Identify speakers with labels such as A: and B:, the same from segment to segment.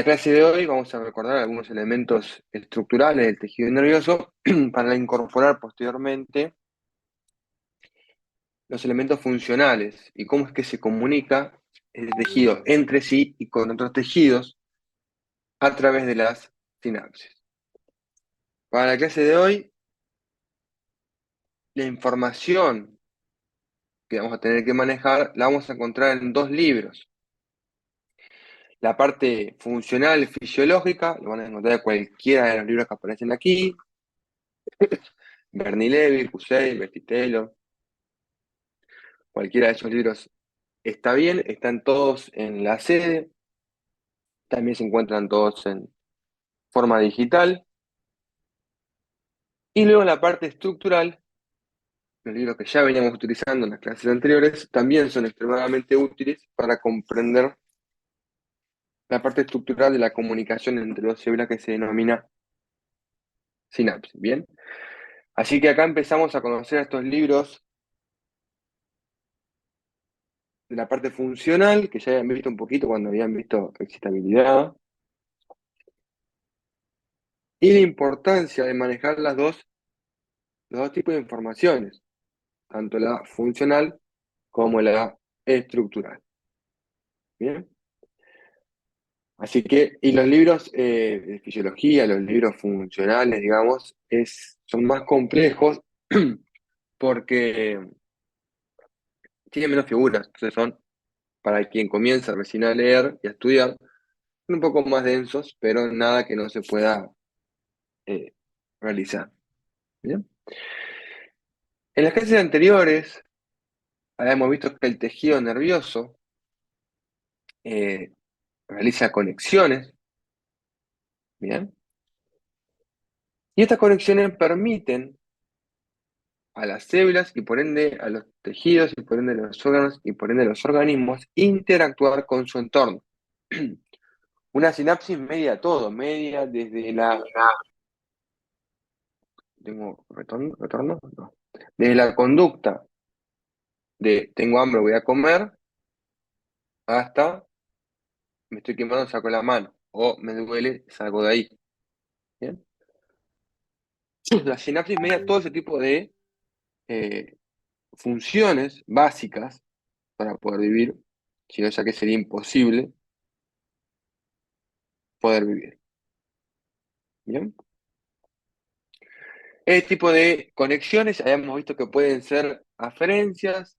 A: En la clase de hoy vamos a recordar algunos elementos estructurales del tejido nervioso para incorporar posteriormente los elementos funcionales y cómo es que se comunica el tejido entre sí y con otros tejidos a través de las sinapsis. Para la clase de hoy, la información que vamos a tener que manejar la vamos a encontrar en dos libros. La parte funcional fisiológica, lo van a encontrar en cualquiera de los libros que aparecen aquí, Bernie Levy, Cushey, Betty Taylor. Cualquiera de esos libros está bien, están todos en la sede, también se encuentran todos en forma digital. Y luego la parte estructural, los libros que ya veníamos utilizando en las clases anteriores, también son extremadamente útiles para comprender la parte estructural de la comunicación entre dos células que se denomina sinapsis. Bien, así que acá empezamos a conocer estos libros de la parte funcional, que ya habían visto un poquito cuando habían visto excitabilidad, y la importancia de manejar los dos tipos de informaciones, tanto la funcional como la estructural. ¿Bien? Así que, y los libros de fisiología, los libros funcionales, digamos, son más complejos porque tienen menos figuras, entonces son para quien comienza recién a leer y a estudiar, son un poco más densos, pero nada que no se pueda eh, realizar. ¿Bien? En las clases anteriores habíamos visto que el tejido nervioso eh, realiza conexiones, ¿bien? Y estas conexiones permiten a las células y por ende a los tejidos y por ende a los órganos y por ende a los organismos interactuar con su entorno. Una sinapsis media todo, media desde la... ¿Tengo retorno? ¿Retorno? No. Desde la conducta de tengo hambre, voy a comer, hasta me estoy quemando, saco la mano, o me duele, salgo de ahí. ¿Bien? La sinapsis media todo ese tipo de eh, funciones básicas para poder vivir, si no, ya que sería imposible poder vivir. ¿Bien? Este tipo de conexiones habíamos visto que pueden ser aferencias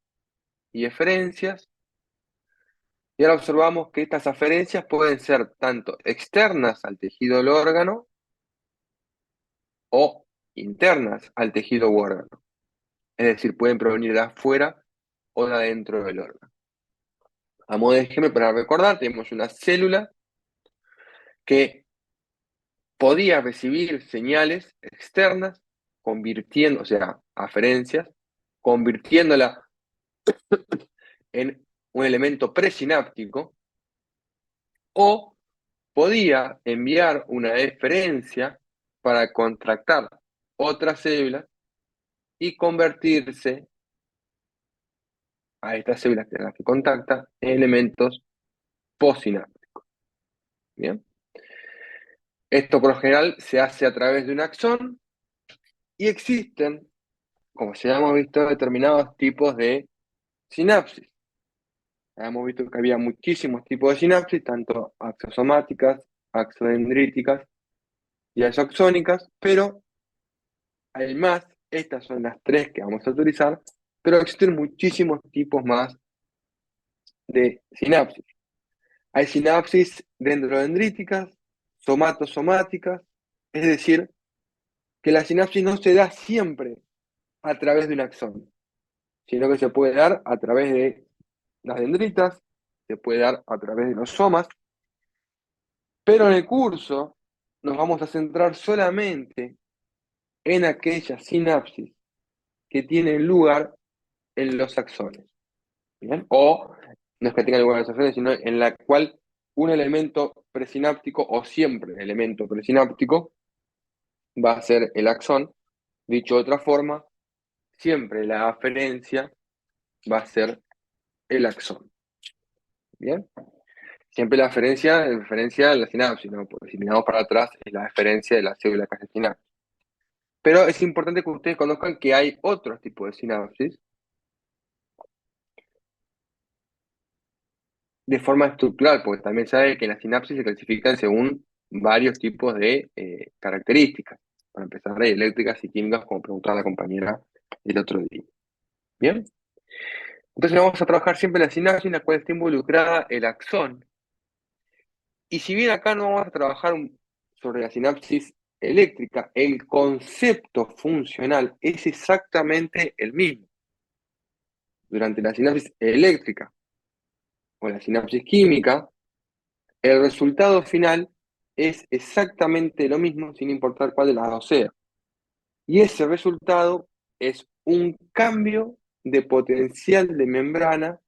A: y eferencias, y ahora observamos que estas aferencias pueden ser tanto externas al tejido del órgano o internas al tejido u órgano. Es decir, pueden provenir de afuera o de adentro del órgano. A modo de ejemplo, para recordar, tenemos una célula que podía recibir señales externas, convirtiendo, o sea, aferencias, convirtiéndola en un elemento presináptico, o podía enviar una eferencia para contractar otras células y convertirse a estas células que las que contacta en elementos postsinápticos. ¿Bien? Esto por lo general se hace a través de un axón y existen, como ya hemos visto, determinados tipos de sinapsis. Hemos visto que había muchísimos tipos de sinapsis, tanto axosomáticas, axodendríticas y axónicas, pero además, estas son las tres que vamos a utilizar, pero existen muchísimos tipos más de sinapsis. Hay sinapsis dendrodendríticas, somatosomáticas, es decir, que la sinapsis no se da siempre a través de un axón, sino que se puede dar a través de las dendritas, se puede dar a través de los somas, pero en el curso nos vamos a centrar solamente en aquellas sinapsis que tienen lugar en los axones. ¿Bien? O no es que tenga lugar en los axones, sino en la cual un elemento presináptico o siempre elemento presináptico va a ser el axón. Dicho de otra forma, siempre la aferencia va a ser el axón. ¿Bien? Siempre la referencia a la sinapsis, ¿no? Porque si miramos para atrás es la referencia de la célula que hace sinapsis. Pero es importante que ustedes conozcan que hay otros tipos de sinapsis de forma estructural, porque también sabe que las sinapsis se clasifican según varios tipos de características. Para empezar, hay eléctricas y químicas, como preguntaba la compañera el otro día. ¿Bien? Entonces vamos a trabajar siempre la sinapsis en la cual está involucrada el axón. Y si bien acá no vamos a trabajar sobre la sinapsis eléctrica, el concepto funcional es exactamente el mismo. Durante la sinapsis eléctrica o la sinapsis química, el resultado final es exactamente lo mismo, sin importar cuál de las dos sea. Y ese resultado es un cambio de potencial de membrana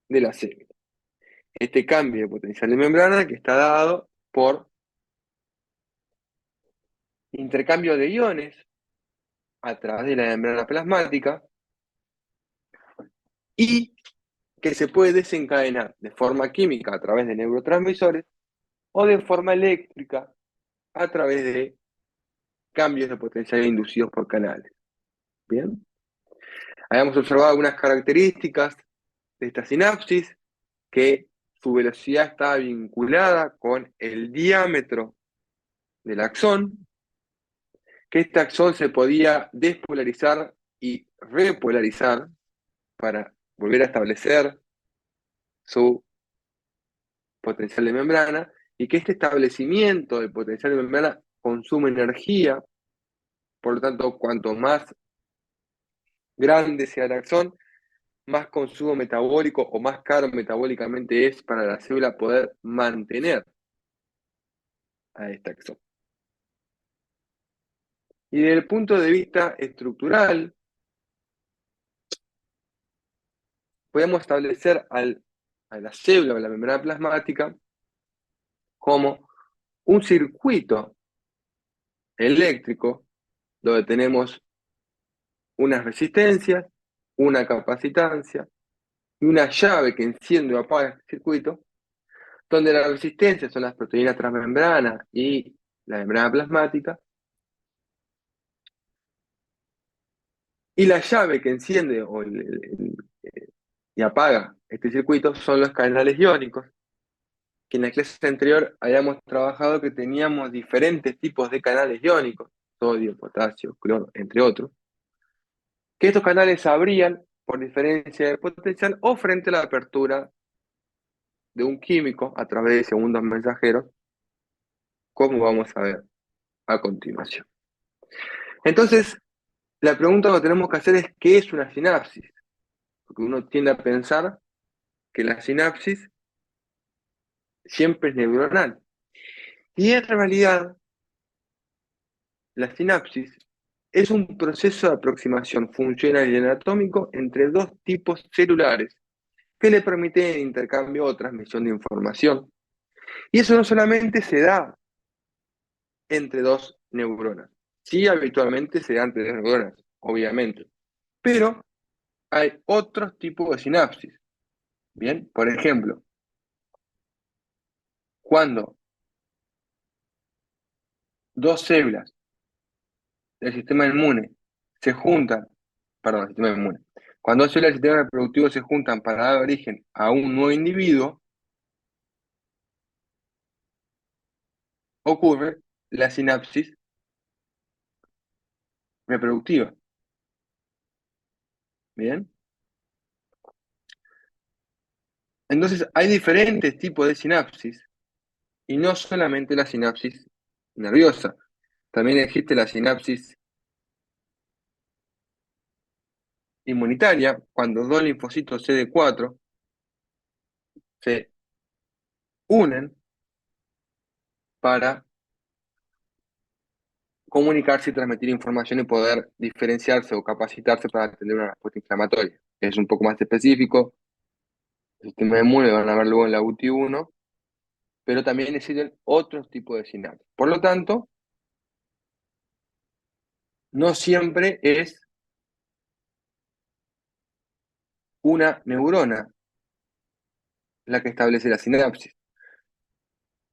A: de la célula. Este cambio de potencial de membrana que está dado por intercambio de iones a través de la membrana plasmática y que se puede desencadenar de forma química a través de neurotransmisores o de forma eléctrica a través de cambios de potencial inducidos por canales. Bien, habíamos observado algunas características de esta sinapsis, que su velocidad estaba vinculada con el diámetro del axón, que este axón se podía despolarizar y repolarizar para volver a establecer su potencial de membrana, y que este establecimiento del potencial de membrana consume energía. Por lo tanto, cuanto más grande sea el axón, más consumo metabólico o más caro metabólicamente es para la célula poder mantener a este axón. Y desde el punto de vista estructural, podemos establecer a la célula o la membrana plasmática como un circuito eléctrico donde tenemos unas resistencias, una capacitancia y una llave que enciende o apaga este circuito, donde la resistencia son las proteínas transmembrana y la membrana plasmática, y la llave que enciende y apaga este circuito son los canales iónicos, que en la clase anterior habíamos trabajado que teníamos diferentes tipos de canales iónicos, sodio, potasio, cloro, entre otros, que estos canales se abrían por diferencia de potencial o frente a la apertura de un químico a través de segundos mensajeros, como vamos a ver a continuación. Entonces, la pregunta que tenemos que hacer es: ¿qué es una sinapsis? Porque uno tiende a pensar que la sinapsis siempre es neuronal. Y en realidad, la sinapsis es un proceso de aproximación funcional y anatómico entre dos tipos celulares que le permiten el intercambio o transmisión de información. Y eso no solamente se da entre dos neuronas. Sí, habitualmente se da entre dos neuronas, obviamente. Pero hay otros tipos de sinapsis. Bien, por ejemplo, cuando dos células del sistema inmune se juntan, perdón, el sistema inmune, cuando dos células del sistema reproductivo se juntan para dar origen a un nuevo individuo, ocurre la sinapsis reproductiva. Bien, entonces hay diferentes tipos de sinapsis y no solamente la sinapsis nerviosa, también existe la sinapsis inmunitaria, cuando dos linfocitos CD4 se unen para comunicarse y transmitir información y poder diferenciarse o capacitarse para atender una respuesta inflamatoria. Es un poco más específico, el sistema inmune lo van a ver luego en la UTI-1, pero también existen otros tipos de sinapsis. Por lo tanto, no siempre es una neurona la que establece la sinapsis.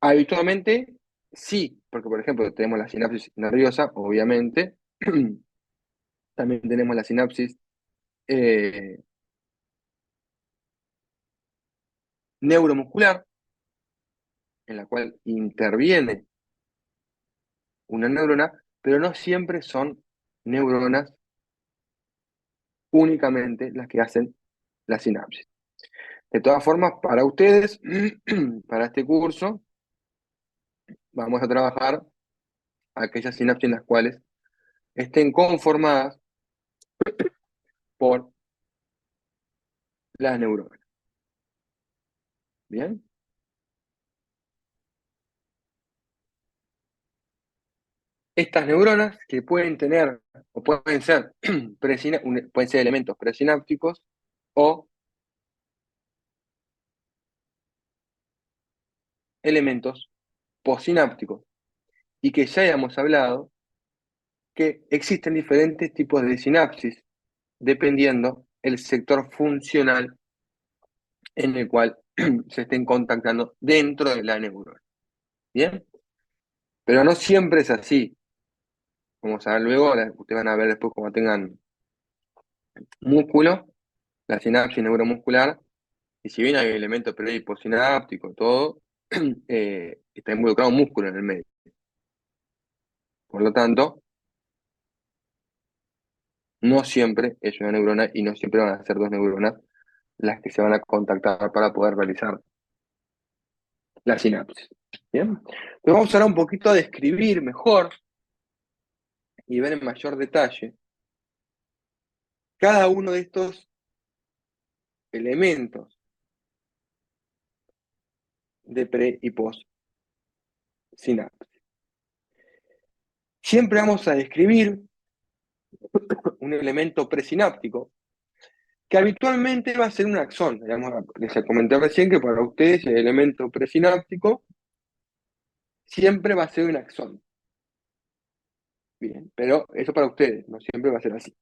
A: Habitualmente sí, porque por ejemplo tenemos la sinapsis nerviosa, obviamente, también tenemos la sinapsis eh, neuromuscular, en la cual interviene una neurona, pero no siempre son neuronas únicamente las que hacen la sinapsis. De todas formas, para ustedes, para este curso, vamos a trabajar aquellas sinapsis en las cuales estén conformadas por las neuronas. ¿Bien? Estas neuronas que pueden tener o pueden ser, pueden ser elementos presinápticos o elementos postsinápticos. Y que ya hayamos hablado que existen diferentes tipos de sinapsis dependiendo el sector funcional en el cual se estén contactando dentro de la neurona. ¿Bien? Pero no siempre es así. Vamos a ver luego, ustedes van a ver después cuando tengan músculo, la sinapsis neuromuscular, y si bien hay elementos periposinápticos, todo, está involucrado un músculo en el medio. Por lo tanto, no siempre es una neurona y no siempre van a ser dos neuronas las que se van a contactar para poder realizar la sinapsis. ¿Bien? Entonces vamos ahora un poquito a describir mejor y ver en mayor detalle cada uno de estos elementos de pre y post sinapsis. Siempre vamos a describir un elemento presináptico que habitualmente va a ser un axón. Les comenté recién que para ustedes el elemento presináptico siempre va a ser un axón. Bien, pero eso para ustedes, no siempre va a ser así.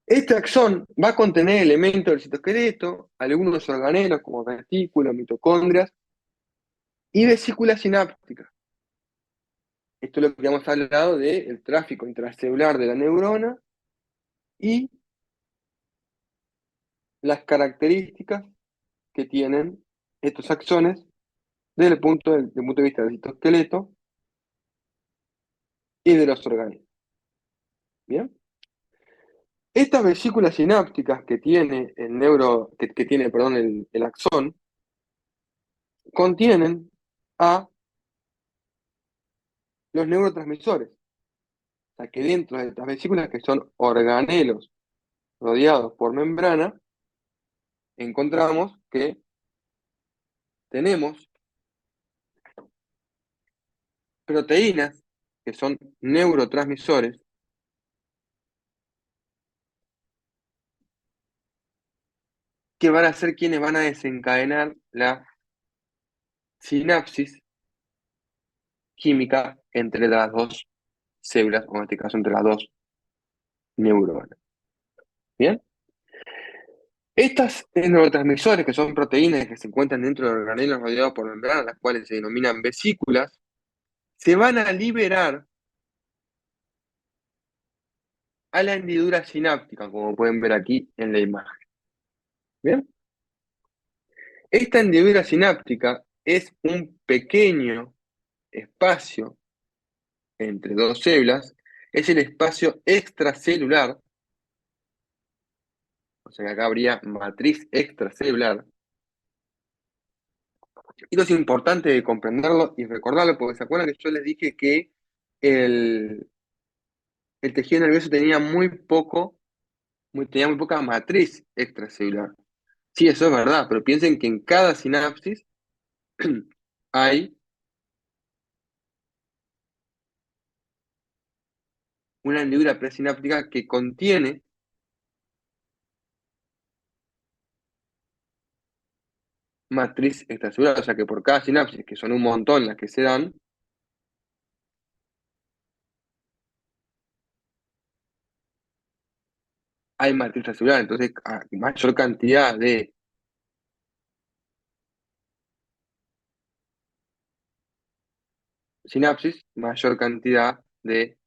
A: Este axón va a contener elementos del citoesqueleto, algunos organelos como retículos, mitocondrias y vesículas sinápticas. Esto es lo que hemos hablado del tráfico intracelular de la neurona y las características que tienen estos axones desde el punto de vista del citoesqueleto y de los organelos. ¿Bien? Estas vesículas sinápticas que tiene que tiene, perdón, el axón, contienen a los neurotransmisores. O sea que dentro de estas vesículas, que son organelos rodeados por membrana, encontramos que tenemos proteínas que son neurotransmisores que van a ser quienes van a desencadenar la sinapsis química entre las dos células, o en este caso entre las dos neuronas. ¿Bien? Estas neurotransmisores, que son proteínas que se encuentran dentro de organelos rodeados por membranas, las cuales se denominan vesículas, se van a liberar a la hendidura sináptica, como pueden ver aquí en la imagen. ¿Bien? Esta hendidura sináptica es un pequeño espacio entre dos células, es el espacio extracelular, o sea que acá habría matriz extracelular. Y esto es importante comprenderlo y recordarlo, porque se acuerdan que yo les dije que el, el tejido nervioso tenía muy poca matriz extracelular. Sí, eso es verdad, pero piensen que en cada sinapsis hay una hendidura presináptica que contiene matriz extracelular, o sea que por cada sinapsis, que son un montón las que se dan, hay matriz extracelular, entonces a mayor cantidad de sinapsis, mayor cantidad de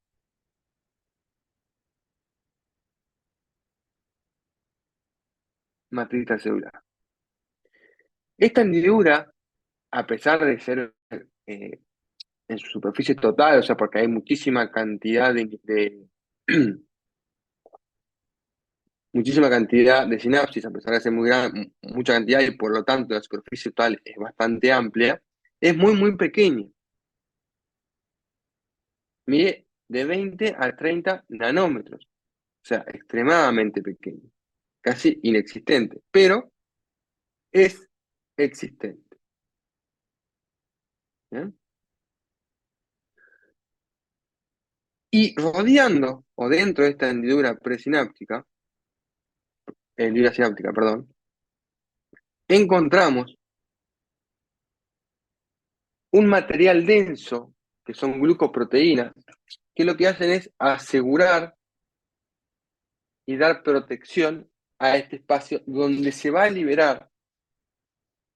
A: matriz celular. Esta hendidura, a pesar de ser en su superficie total, o sea, porque hay muchísima cantidad muchísima cantidad de sinapsis, a pesar de ser muy mucha cantidad y por lo tanto la superficie total es bastante amplia, es muy, muy pequeña. Mide de 20 a 30 nanómetros, o sea, extremadamente pequeño, casi inexistente, pero es existente. ¿Bien? Y rodeando o dentro de esta hendidura presináptica, hendidura sináptica, perdón, encontramos un material denso, que son glucoproteínas, que lo que hacen es asegurar y dar protección a este espacio donde se va a liberar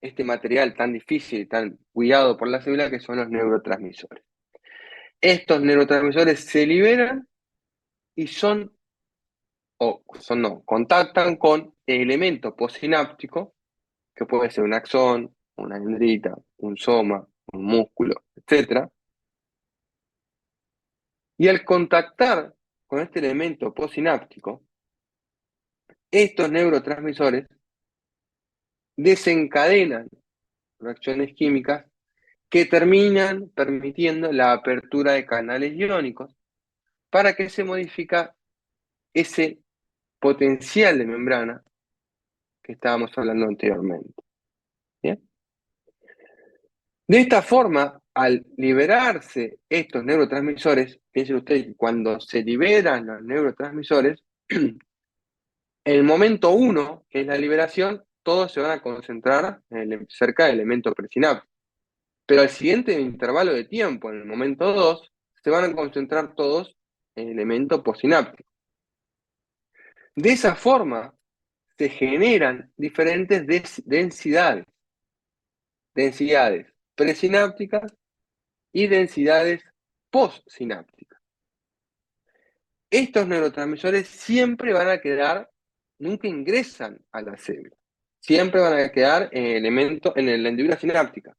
A: este material tan difícil y tan cuidado por la célula, que son los neurotransmisores. Estos neurotransmisores se liberan y contactan con el elemento postsináptico, que puede ser un axón, una dendrita, un soma, un músculo, etc. Y al contactar con este elemento postsináptico, estos neurotransmisores desencadenan reacciones químicas que terminan permitiendo la apertura de canales iónicos para que se modifica ese potencial de membrana que estábamos hablando anteriormente. ¿Bien? De esta forma, al liberarse estos neurotransmisores, piensen ustedes que cuando se liberan los neurotransmisores, en el momento 1, que es la liberación, todos se van a concentrar cerca del elemento presináptico. Pero al siguiente intervalo de tiempo, en el momento 2, se van a concentrar todos en el elemento postsináptico. De esa forma, se generan diferentes densidades presinápticas y densidades postsinápticas. Estos neurotransmisores siempre van a quedar, nunca ingresan a la célula, siempre van a quedar en la hendidura sináptica.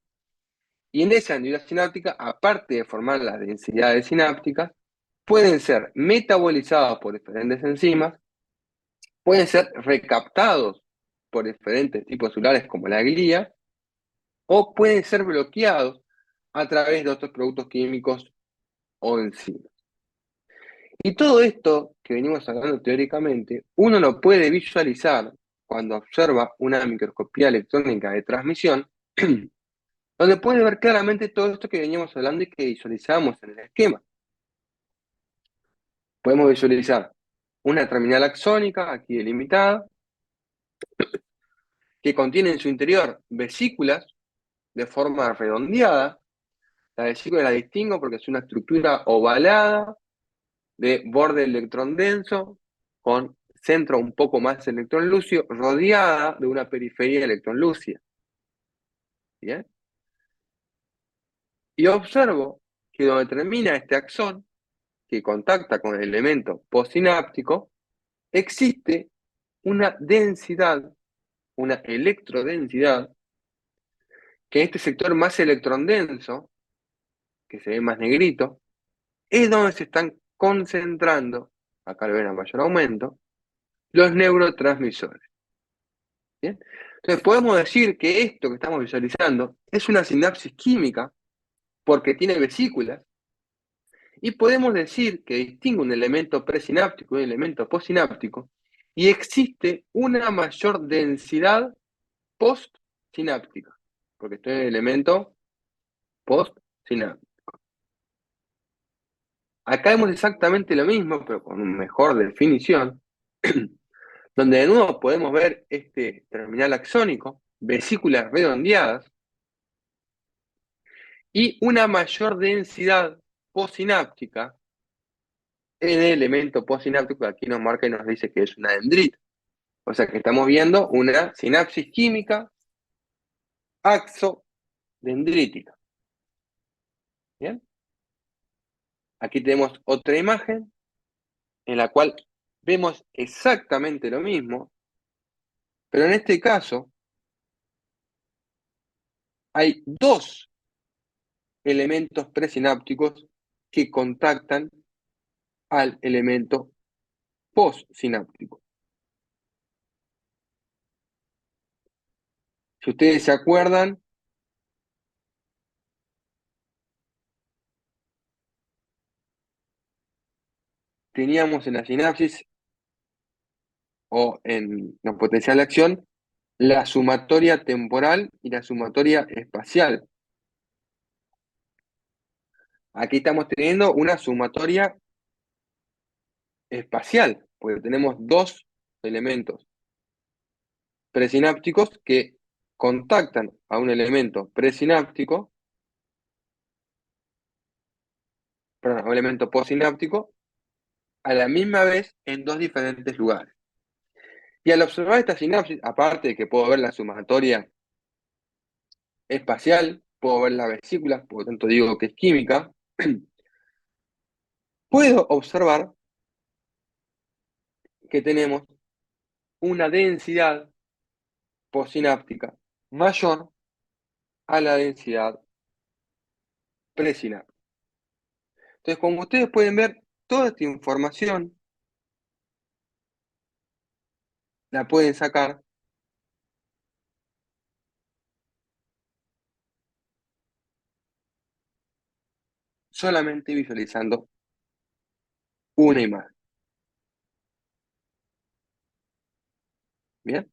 A: Y en esa hendidura sináptica, aparte de formar las densidades sinápticas, pueden ser metabolizados por diferentes enzimas, pueden ser recaptados por diferentes tipos celulares como la glía, o pueden ser bloqueados a través de otros productos químicos o enzimas. Y todo esto que venimos hablando teóricamente, uno lo puede visualizar cuando observa una microscopía electrónica de transmisión, donde puede ver claramente todo esto que veníamos hablando y que visualizamos en el esquema. Podemos visualizar una terminal axónica, aquí delimitada, que contiene en su interior vesículas de forma redondeada. La vesícula la distingo porque es una estructura ovalada de borde electrón denso, con centro un poco más electrón lúcido, rodeada de una periferia electrón lúcida. ¿Bien? Y observo que donde termina este axón, que contacta con el elemento postsináptico, existe una densidad, una electrodensidad, que en este sector más electrón denso, que se ve más negrito, es donde se están concentrando, acá lo ven a mayor aumento, los neurotransmisores. ¿Bien? Entonces podemos decir que esto que estamos visualizando es una sinapsis química porque tiene vesículas, y podemos decir que distingue un elemento presináptico y un elemento postsináptico, y existe una mayor densidad postsináptica, porque estoy en el elemento postsináptico. Acá vemos exactamente lo mismo, pero con una mejor definición, donde de nuevo podemos ver este terminal axónico, vesículas redondeadas, y una mayor densidad postsináptica en el elemento postsináptico que aquí nos marca y nos dice que es una dendrita. O sea que estamos viendo una sinapsis química axodendrítica. ¿Bien? Aquí tenemos otra imagen en la cual vemos exactamente lo mismo, pero en este caso hay dos elementos presinápticos que contactan al elemento postsináptico. Si ustedes se acuerdan, teníamos en la sinapsis o en la potencial de acción la sumatoria temporal y la sumatoria espacial. Aquí estamos teniendo una sumatoria espacial, porque tenemos dos elementos presinápticos que contactan a un elemento presináptico, perdón, a un elemento postsináptico, a la misma vez en dos diferentes lugares. Y al observar esta sinapsis, aparte de que puedo ver la sumatoria espacial, puedo ver la vesícula, por lo tanto digo que es química, puedo observar que tenemos una densidad postsináptica mayor a la densidad presináptica. Entonces, como ustedes pueden ver, toda esta información la pueden sacar solamente visualizando una imagen. ¿Bien?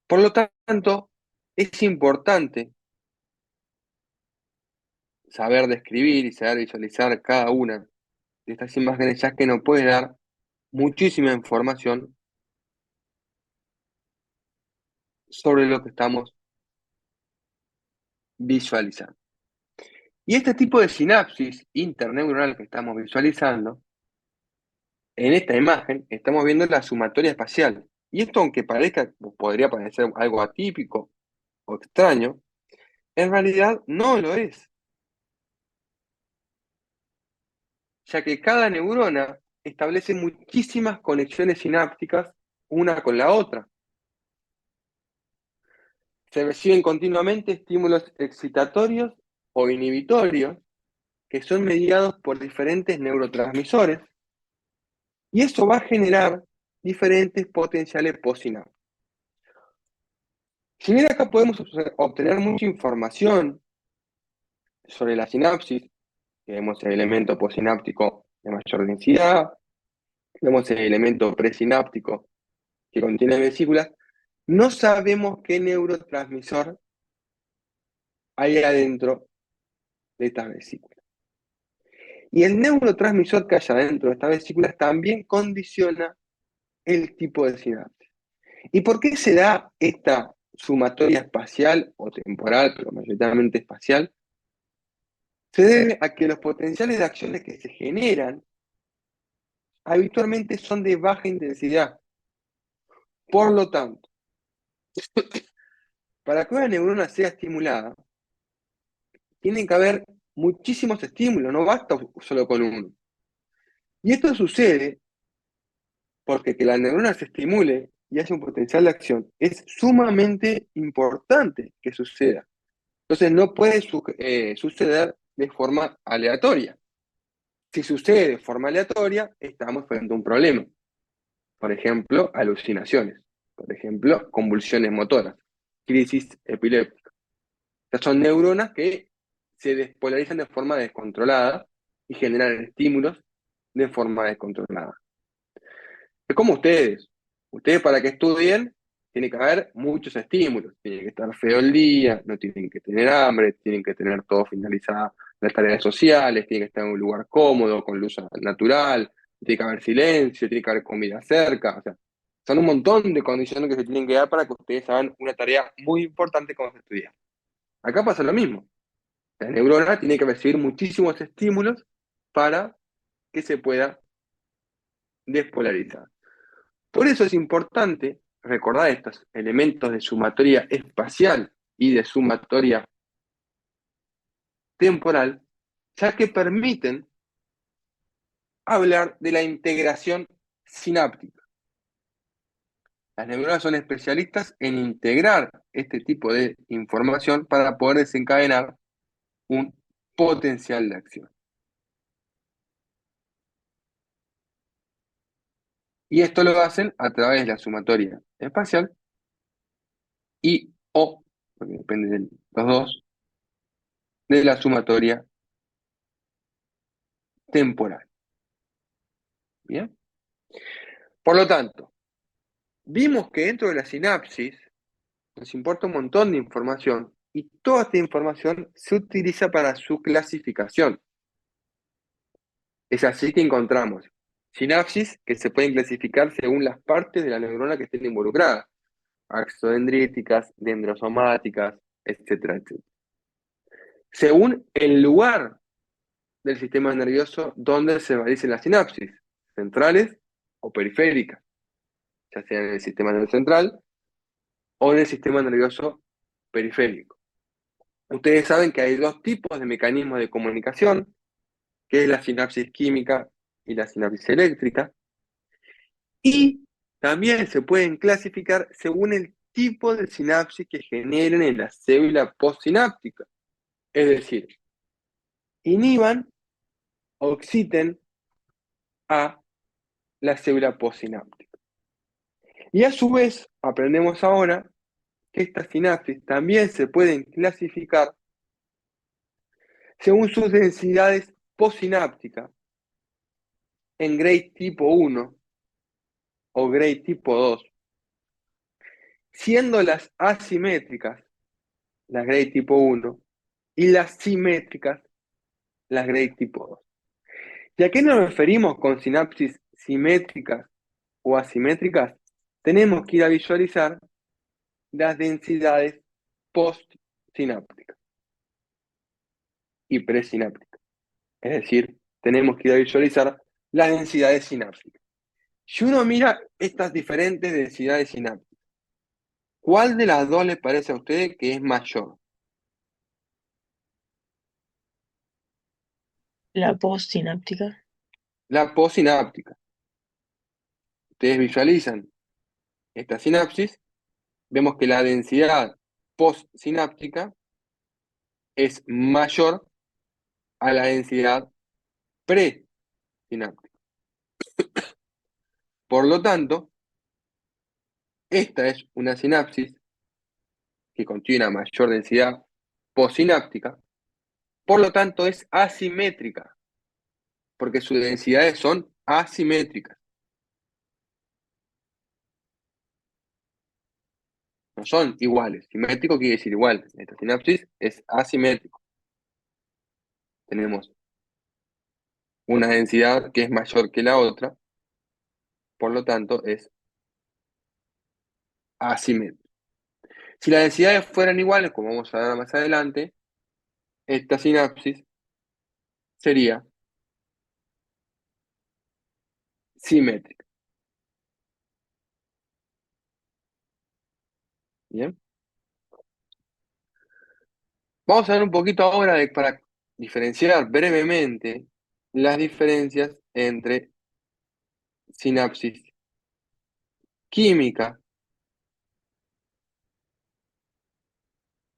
A: Por lo tanto, es importante saber describir y saber visualizar cada una de estas imágenes, ya que nos puede dar muchísima información sobre lo que estamos visualizando. Y este tipo de sinapsis interneuronal que estamos visualizando, en esta imagen estamos viendo la sumatoria espacial. Y esto, aunque parezca, podría parecer algo atípico o extraño, en realidad no lo es, ya que cada neurona establece muchísimas conexiones sinápticas una con la otra. Se reciben continuamente estímulos excitatorios o inhibitorios que son mediados por diferentes neurotransmisores, y eso va a generar diferentes potenciales postsinápticos. Si bien acá podemos obtener mucha información sobre la sinapsis, tenemos el elemento postsináptico de mayor densidad, tenemos el elemento presináptico que contiene vesículas, no sabemos qué neurotransmisor hay adentro de estas vesículas. Y el neurotransmisor que hay adentro de estas vesículas también condiciona el tipo de sinapsis. ¿Y por qué se da esta sumatoria espacial o temporal, pero mayoritariamente espacial? Se debe a que los potenciales de acciones que se generan habitualmente son de baja intensidad. Por lo tanto, para que una neurona sea estimulada, tiene que haber muchísimos estímulos, no basta solo con uno. Y esto sucede porque que la neurona se estimule y haya un potencial de acción es sumamente importante que suceda. Entonces no puede suceder de forma aleatoria. Si sucede de forma aleatoria, estamos frente a un problema. Por ejemplo, alucinaciones. Por ejemplo, convulsiones motoras. Crisis epiléptica. Estas son neuronas que se despolarizan de forma descontrolada y generan estímulos de forma descontrolada. Es como ustedes. Ustedes para que estudien, tiene que haber muchos estímulos. Tiene que estar feo el día, no tienen que tener hambre, tienen que tener todo finalizado, las tareas sociales, tienen que estar en un lugar cómodo, con luz natural, tiene que haber silencio, tiene que haber comida cerca. O sea, son un montón de condiciones que se tienen que dar para que ustedes hagan una tarea muy importante como es estudiar. Acá pasa lo mismo. La neurona tiene que recibir muchísimos estímulos para que se pueda despolarizar. Por eso es importante recordar estos elementos de sumatoria espacial y de sumatoria temporal, ya que permiten hablar de la integración sináptica. Las neuronas son especialistas en integrar este tipo de información para poder desencadenar un potencial de acción. Y esto lo hacen a través de la sumatoria espacial y o, porque depende de los dos, de la sumatoria temporal. ¿Bien? Por lo tanto, vimos que dentro de la sinapsis nos importa un montón de información y toda esta información se utiliza para su clasificación. Es así que encontramos sinapsis que se pueden clasificar según las partes de la neurona que estén involucradas, axodendríticas, dendrosomáticas, etcétera, etcétera. Según el lugar del sistema nervioso donde se realicen las sinapsis, centrales o periféricas, ya sea en el sistema nervioso central o en el sistema nervioso periférico. Ustedes saben que hay dos tipos de mecanismos de comunicación, que es la sinapsis química y la sinapsis eléctrica, y también se pueden clasificar según el tipo de sinapsis que generen en la célula postsináptica, es decir, inhiban o exciten a la célula postsináptica. Y a su vez, aprendemos ahora que estas sinapsis también se pueden clasificar según sus densidades postsinápticas en Gray tipo 1 o Gray tipo 2, siendo las asimétricas las Gray tipo 1 y las simétricas las Gray tipo 2. ¿Y a qué nos referimos con sinapsis simétricas o asimétricas? Tenemos que ir a visualizar las densidades postsinápticas y presinápticas. Es decir, tenemos que ir a visualizar las densidades sinápticas. Si uno mira estas diferentes densidades sinápticas, ¿cuál de las dos le parece a usted que es mayor?
B: La postsináptica.
A: La postsináptica. Ustedes visualizan esta sinapsis, vemos que la densidad postsináptica es mayor a la densidad presináptica. Por lo tanto, esta es una sinapsis que contiene una mayor densidad postsináptica, por lo tanto es asimétrica, porque sus densidades son asimétricas. No son iguales. Simétrico quiere decir igual. Esta sinapsis es asimétrico. Tenemos una densidad que es mayor que la otra, por lo tanto es asimétrico. Si las densidades fueran iguales, como vamos a ver más adelante, esta sinapsis sería simétrica. ¿Bien? Vamos a ver un poquito ahora para diferenciar brevemente las diferencias entre sinapsis química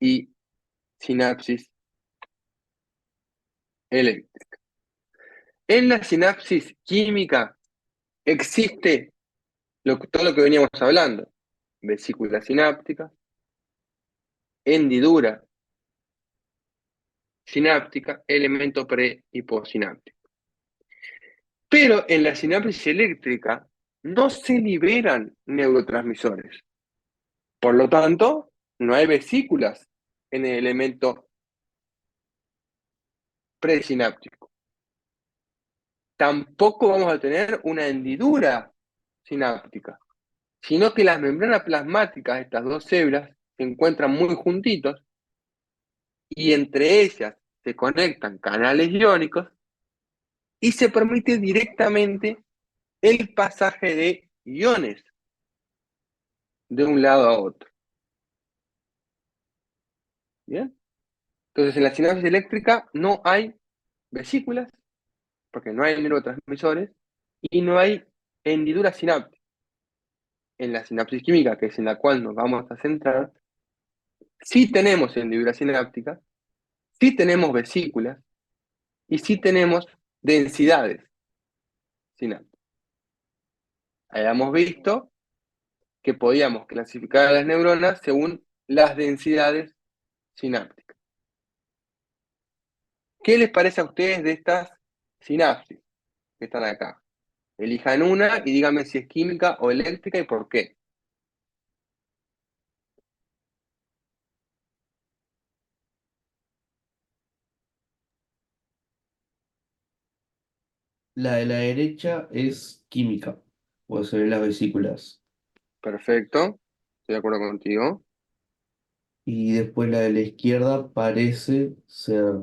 A: y sinapsis eléctrica. En la sinapsis química existe todo lo que veníamos hablando: vesícula sináptica, hendidura sináptica, elemento pre y postsináptico. Pero en la sinapsis eléctrica no se liberan neurotransmisores. Por lo tanto, no hay vesículas en el elemento presináptico. Tampoco vamos a tener una hendidura sináptica, sino que las membranas plasmáticas de estas dos células se encuentran muy juntitos y entre ellas se conectan canales iónicos y se permite directamente el pasaje de iones de un lado a otro. ¿Bien? Entonces, en la sinapsis eléctrica no hay vesículas, porque no hay neurotransmisores, y no hay hendiduras sinápticas. En la sinapsis química, que es en la cual nos vamos a centrar, sí tenemos hendiduras sinápticas, sí tenemos vesículas y sí tenemos densidades sinápticas. Habíamos visto que podíamos clasificar a las neuronas según las densidades sinápticas. ¿Qué les parece a ustedes de estas sinapsis que están acá? Elijan una y díganme si es química o eléctrica y por qué.
C: La de la derecha es química, pues se ven las vesículas.
A: Perfecto, estoy de acuerdo contigo.
C: Y después la de la izquierda parece ser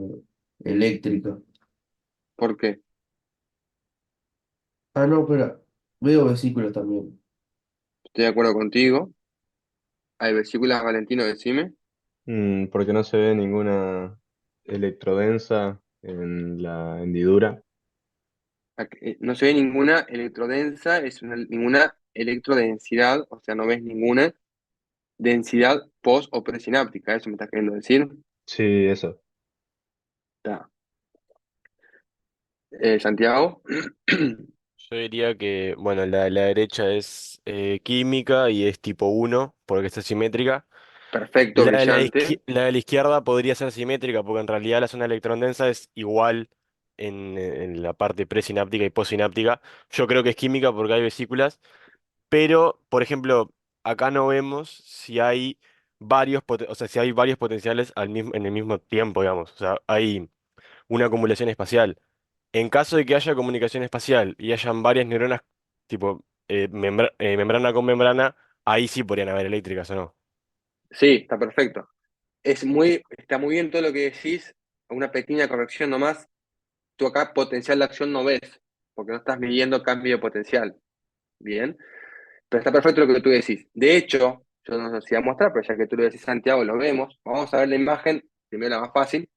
C: eléctrica.
A: ¿Por qué?
C: Ah, no, espera, veo vesículas también.
A: Estoy de acuerdo contigo. ¿Hay vesículas, Valentino? Decime.
D: Porque no se ve ninguna electrodensa en la hendidura.
A: No se ve ninguna electrodensa, ninguna electrodensidad, o sea, no ves ninguna densidad post o presináptica, eso me estás queriendo decir.
D: Sí, eso.
A: Está. Santiago.
E: Yo diría que, bueno, la derecha es química y es tipo uno porque está simétrica. Y
A: Perfecto, brillante.
E: la de la izquierda podría ser simétrica, porque en realidad la zona electrondensa es igual en la parte presináptica y postsináptica. Yo creo que es química porque hay vesículas, pero, por ejemplo, acá no vemos si hay o sea, si hay varios potenciales en el mismo tiempo, digamos. O sea, hay una acumulación espacial. En caso de que haya comunicación espacial y hayan varias neuronas, tipo membrana con membrana, ahí sí podrían haber eléctricas o no.
A: Sí, está perfecto. Está muy bien todo lo que decís. Una pequeña corrección nomás. Tú acá potencial de acción no ves, porque no estás midiendo cambio de potencial. Bien. Pero está perfecto lo que tú decís. De hecho, yo no sé si voy a mostrar, pero ya que tú lo decís, Santiago, lo vemos. Vamos a ver la imagen, primero la más fácil,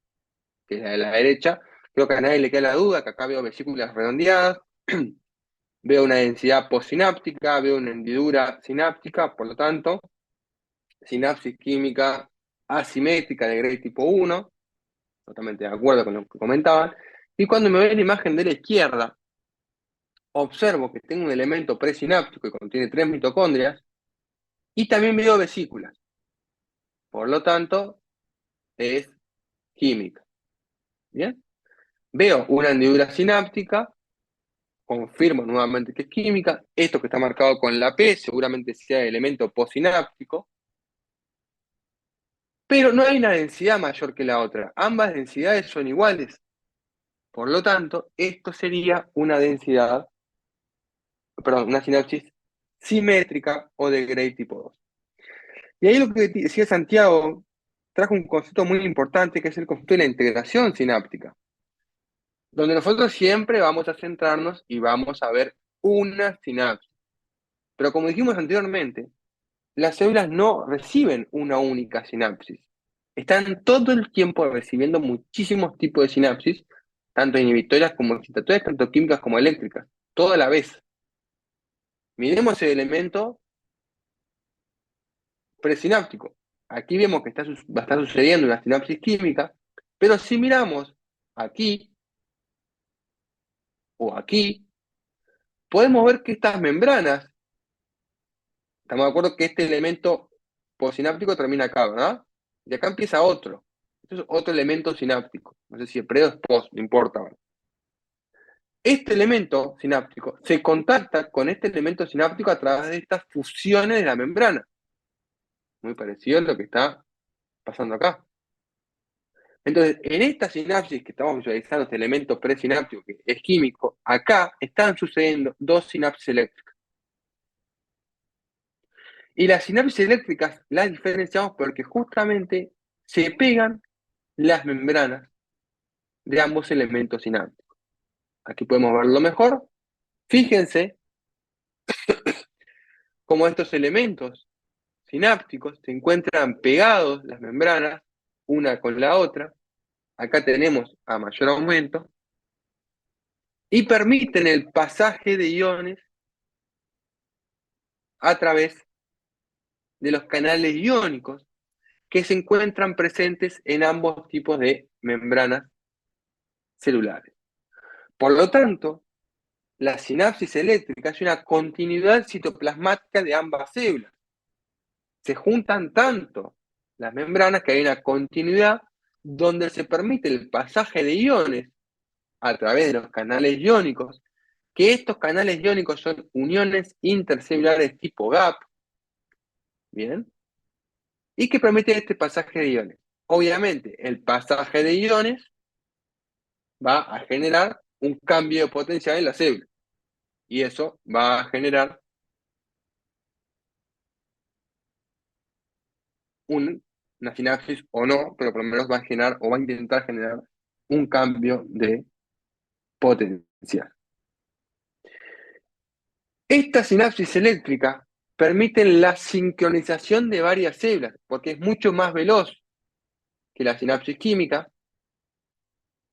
A: que es la de la derecha. Creo que a nadie le queda la duda, que acá veo vesículas redondeadas, veo una densidad postsináptica, veo una hendidura sináptica, por lo tanto, sinapsis química asimétrica de Gray tipo 1, totalmente de acuerdo con lo que comentaban. Y cuando me ve la imagen de la izquierda, observo que tengo un elemento presináptico que contiene 3 mitocondrias y también veo vesículas. Por lo tanto, es química. ¿Bien? Veo una hendidura sináptica, confirmo nuevamente que es química. Esto que está marcado con la P seguramente sea elemento postsináptico, pero no hay una densidad mayor que la otra. Ambas densidades son iguales. Por lo tanto, esto sería una densidad, perdón, una sinapsis simétrica o de Gray tipo 2. Y ahí lo que decía Santiago trajo un concepto muy importante que es el concepto de la integración sináptica, donde nosotros siempre vamos a centrarnos y vamos a ver una sinapsis. Pero como dijimos anteriormente, las células no reciben una única sinapsis. Están todo el tiempo recibiendo muchísimos tipos de sinapsis, tanto inhibitorias como excitatorias, tanto químicas como eléctricas, toda la vez. Miremos el elemento presináptico. Aquí vemos que va a estar sucediendo una sinapsis química, pero si miramos aquí o aquí, podemos ver que estas membranas, estamos de acuerdo que este elemento postsináptico termina acá, ¿verdad? Y acá empieza otro. Esto es otro elemento sináptico. No sé si es pre o es post, no importa. ¿Verdad? Este elemento sináptico se contacta con este elemento sináptico a través de estas fusiones de la membrana. Muy parecido a lo que está pasando acá. Entonces, en esta sinapsis que estamos visualizando, este elemento presináptico que es químico, acá están sucediendo dos sinapsis eléctricas. Y las sinapsis eléctricas las diferenciamos porque justamente se pegan las membranas de ambos elementos sinápticos. Aquí podemos verlo mejor. Fíjense cómo estos elementos sinápticos se encuentran pegados las membranas una con la otra, acá tenemos a mayor aumento, y permiten el pasaje de iones a través de los canales iónicos que se encuentran presentes en ambos tipos de membranas celulares. Por lo tanto, la sinapsis eléctrica es una continuidad citoplasmática de ambas células. Se juntan tanto las membranas que hay una continuidad donde se permite el pasaje de iones a través de los canales iónicos, que estos canales iónicos son uniones intercelulares tipo gap, ¿bien? Y que permiten este pasaje de iones. Obviamente, el pasaje de iones va a generar un cambio de potencial en la célula. Y eso va a generar una sinapsis o no, pero por lo menos va a generar o va a intentar generar un cambio de potencial. Esta sinapsis eléctrica permite la sincronización de varias células, porque es mucho más veloz que la sinapsis química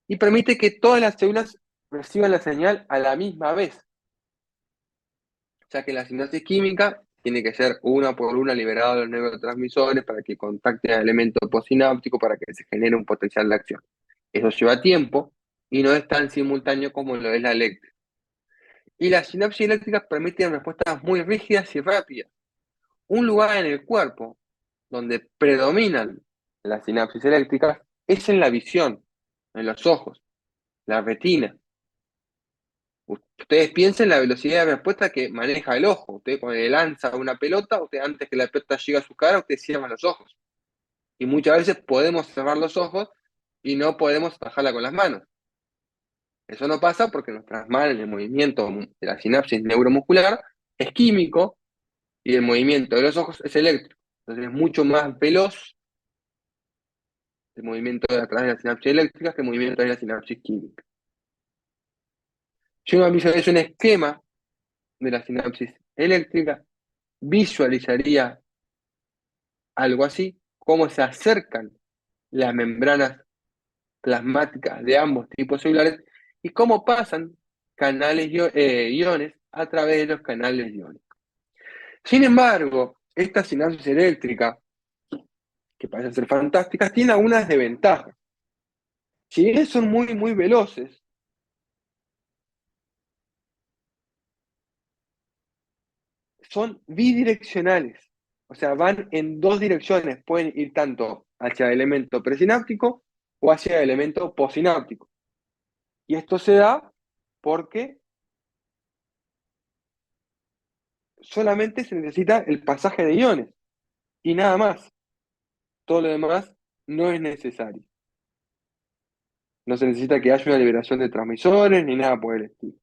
A: y permite que todas las células reciban la señal a la misma vez. Ya que la sinapsis química tiene que ser una por una liberada de los neurotransmisores para que contacten al elemento postsináptico para que se genere un potencial de acción. Eso lleva tiempo y no es tan simultáneo como lo es la eléctrica. Y las sinapsis eléctricas permiten respuestas muy rígidas y rápidas. Un lugar en el cuerpo donde predominan las sinapsis eléctricas es en la visión, en los ojos, la retina. Ustedes piensen la velocidad de respuesta que maneja el ojo. Usted cuando le lanza una pelota, usted antes que la pelota llegue a su cara, usted cierra los ojos. Y muchas veces podemos cerrar los ojos y no podemos bajarla con las manos. Eso no pasa porque nuestras manos, el movimiento de la sinapsis neuromuscular es químico y el movimiento de los ojos es eléctrico. Entonces es mucho más veloz el movimiento a través de la sinapsis eléctrica que el movimiento de la sinapsis química. Si uno visualiza un esquema de la sinapsis eléctrica, visualizaría algo así, cómo se acercan las membranas plasmáticas de ambos tipos celulares y cómo pasan iones a través de los canales iónicos. Sin embargo, esta sinapsis eléctrica, que parecen ser fantásticas, tiene algunas desventajas. Si bien son muy veloces, son bidireccionales. O sea, van en dos direcciones. Pueden ir tanto hacia el elemento presináptico o hacia el elemento postsináptico. Y esto se da porque solamente se necesita el pasaje de iones y nada más. Todo lo demás no es necesario. No se necesita que haya una liberación de transmisores ni nada por el estilo.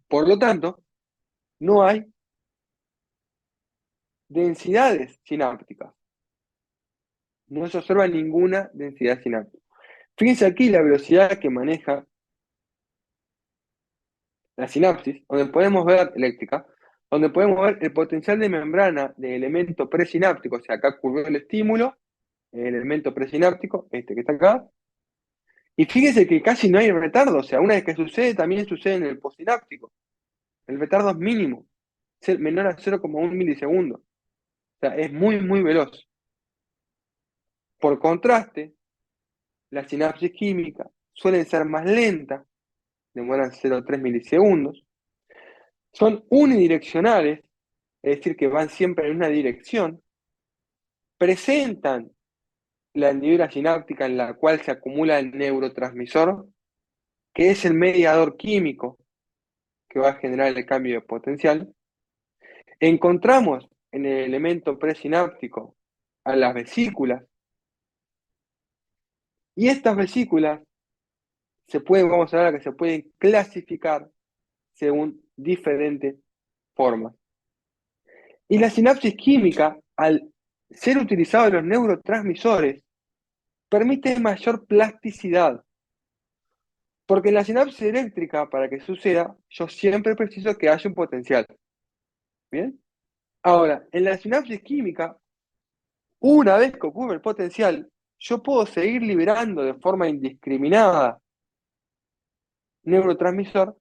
A: Por lo tanto, no hay densidades sinápticas. No se observa ninguna densidad sináptica. Fíjense aquí la velocidad que maneja la sinapsis, donde podemos ver eléctrica, donde podemos ver el potencial de membrana del elemento presináptico. O sea, acá ocurrió el estímulo, el elemento presináptico, este que está acá. Y fíjense que casi no hay retardo. O sea, una vez que sucede, también sucede en el postsináptico. El retardo es mínimo, es menor a 0,1 milisegundo. O sea, es muy veloz. Por contraste, las sinapsis químicas suelen ser más lentas, demoran 0,3 milisegundos. Son unidireccionales, es decir, que van siempre en una dirección. Presentan la hendidura sináptica en la cual se acumula el neurotransmisor, que es el mediador químico que va a generar el cambio de potencial. Encontramos en el elemento presináptico a las vesículas, y estas vesículas vamos a ver que se pueden clasificar según diferentes formas. Y la sinapsis química, al ser utilizados los neurotransmisores, permite mayor plasticidad. Porque en la sinapsis eléctrica, para que suceda, yo siempre preciso que haya un potencial. ¿Bien? Ahora, en la sinapsis química, Una vez que ocurre el potencial, yo puedo seguir liberando de forma indiscriminada neurotransmisor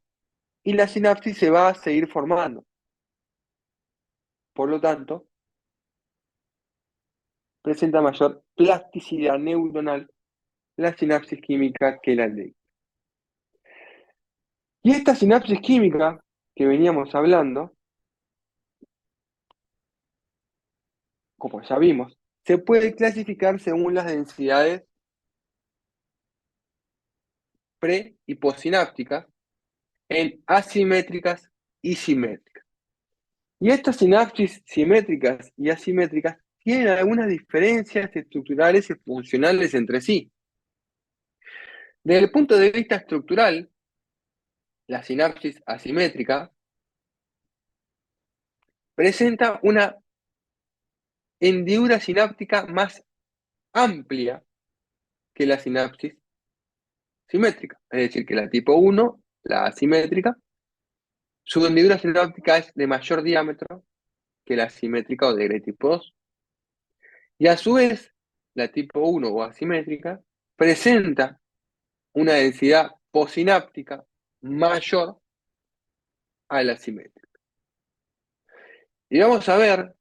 A: y la sinapsis se va a seguir formando. Por lo tanto, presenta mayor plasticidad neuronal la sinapsis química que la ley. Y esta sinapsis química que veníamos hablando, como ya vimos, se puede clasificar según las densidades pre- y postsinápticas en asimétricas y simétricas. Y estas sinapsis simétricas y asimétricas tienen algunas diferencias estructurales y funcionales entre sí. Desde el punto de vista estructural, la sinapsis asimétrica presenta una hendidura sináptica más amplia que la sinapsis simétrica. Es decir, que la tipo 1, la asimétrica, su hendidura sináptica es de mayor diámetro que la simétrica o de Gray tipo 2. Y a su vez, la tipo 1 o asimétrica presenta una densidad posináptica mayor a la simétrica. Y vamos a ver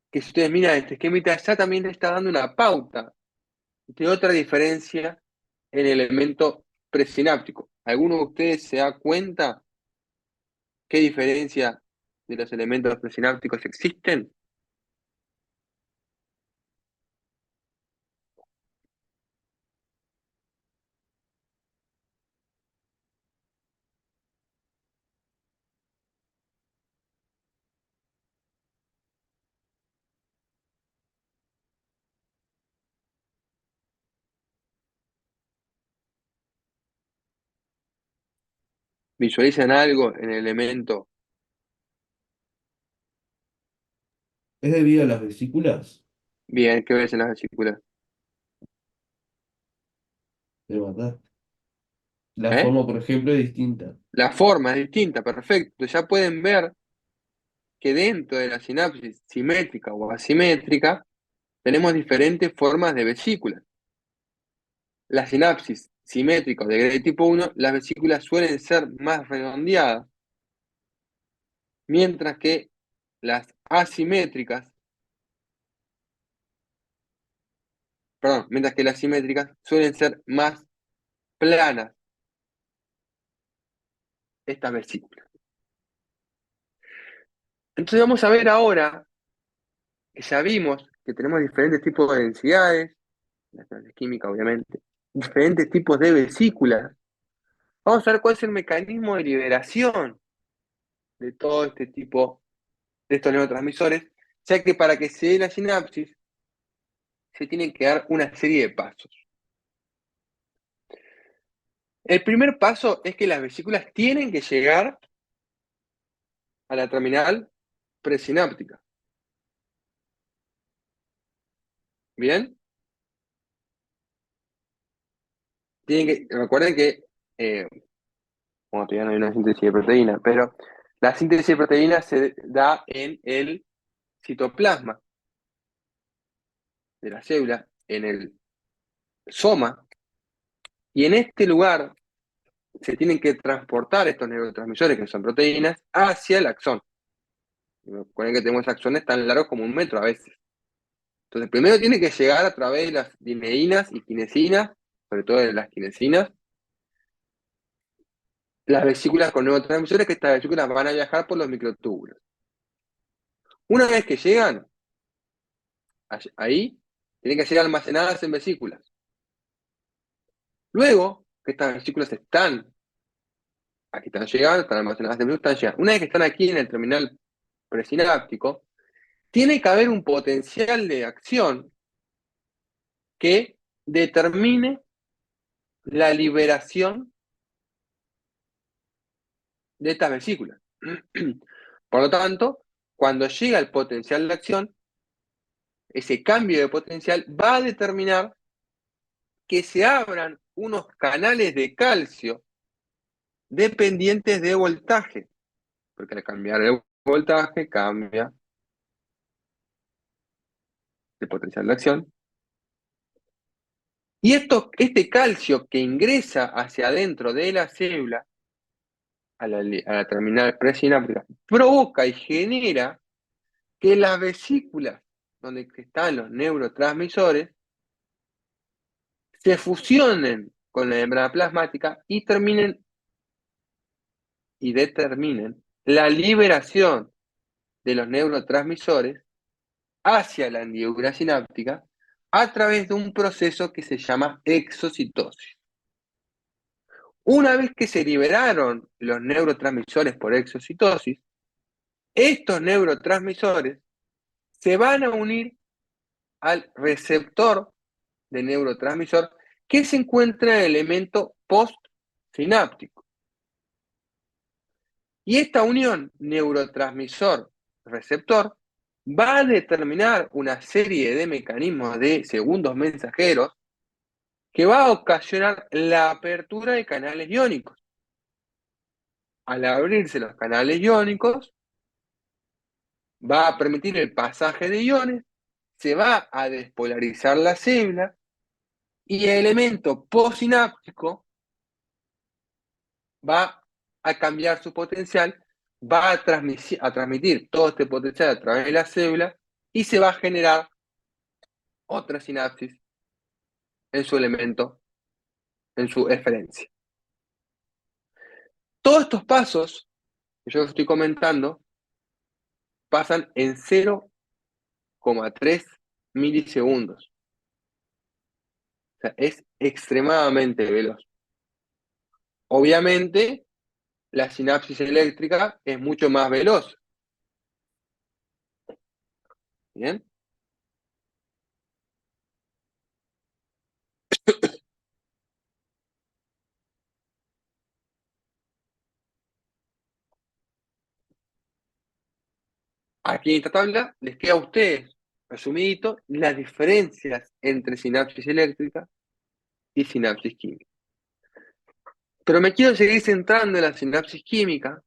A: que si ustedes miran este esquemita, ya también está dando una pauta de otra diferencia en el elemento presináptico. ¿Alguno de ustedes se da cuenta qué diferencia de los elementos presinápticos existen? ¿Visualizan algo en el elemento?
C: ¿Es debido a las vesículas?
A: Bien, ¿qué ves en las vesículas?
C: De verdad. La
A: ¿Eh?
C: forma, por ejemplo, es distinta.
A: La forma es distinta, perfecto. Ya pueden ver que dentro de la sinapsis simétrica o asimétrica tenemos diferentes formas de vesículas. La sinapsis simétrica o de Gray tipo 1, las vesículas suelen ser más redondeadas, mientras que las asimétricas, perdón, mientras que las simétricas suelen ser más planas estas vesículas. Entonces vamos a ver ahora que ya vimos que tenemos diferentes tipos de densidades, la sinapsis química obviamente, diferentes tipos de vesículas. Vamos a ver cuál es el mecanismo de liberación de todo este tipo de estos neurotransmisores, ya que para que se dé la sinapsis se tienen que dar una serie de pasos. El primer paso es que las vesículas tienen que llegar a la terminal presináptica. ¿Bien? Recuerden que, bueno, todavía no hay una síntesis de proteína, pero la síntesis de proteína se da en el citoplasma de la célula, en el soma, y en este lugar se tienen que transportar estos neurotransmisores, que son proteínas, hacia el axón. Recuerden que tenemos axones tan largos como 1 metro a veces. Entonces, primero tiene que llegar a través de las dineinas y quinesinas, sobre todo de las quinesinas, las vesículas con neurotransmisores, que estas vesículas van a viajar por los microtúbulos. Una vez que llegan, ahí, tienen que ser almacenadas en vesículas. Luego que estas vesículas aquí están llegando, están almacenadas en vesículas, están llegando. Una vez que están aquí en el terminal presináptico, tiene que haber un potencial de acción que determine la liberación de estas vesículas. Por lo tanto, cuando llega el potencial de acción, ese cambio de potencial va a determinar que se abran unos canales de calcio dependientes de voltaje, porque al cambiar el voltaje cambia el potencial de acción. Y este calcio que ingresa hacia adentro de la célula, a la terminal presináptica, provoca y genera que las vesículas donde están los neurotransmisores se fusionen con la membrana plasmática y determinen la liberación de los neurotransmisores hacia la hendidura sináptica a través de un proceso que se llama exocitosis. Una vez que se liberaron los neurotransmisores por exocitosis, estos neurotransmisores se van a unir al receptor de neurotransmisor que se encuentra en el elemento postsináptico. Y esta unión neurotransmisor-receptor va a determinar una serie de mecanismos de segundos mensajeros que va a ocasionar la apertura de canales iónicos. Al abrirse los canales iónicos, va a permitir el pasaje de iones, se va a despolarizar la célula y el elemento postsináptico va a cambiar su potencial, va a transmitir todo este potencial a través de la célula y se va a generar otra sinapsis en su elemento, en su eferencia. Todos estos pasos que yo estoy comentando pasan en 0,3 milisegundos. O sea, es extremadamente veloz. Obviamente, la sinapsis eléctrica es mucho más veloz. ¿Bien? Aquí en esta tabla les queda a ustedes, resumidito, las diferencias entre sinapsis eléctrica y sinapsis química. Pero me quiero seguir centrando en la sinapsis química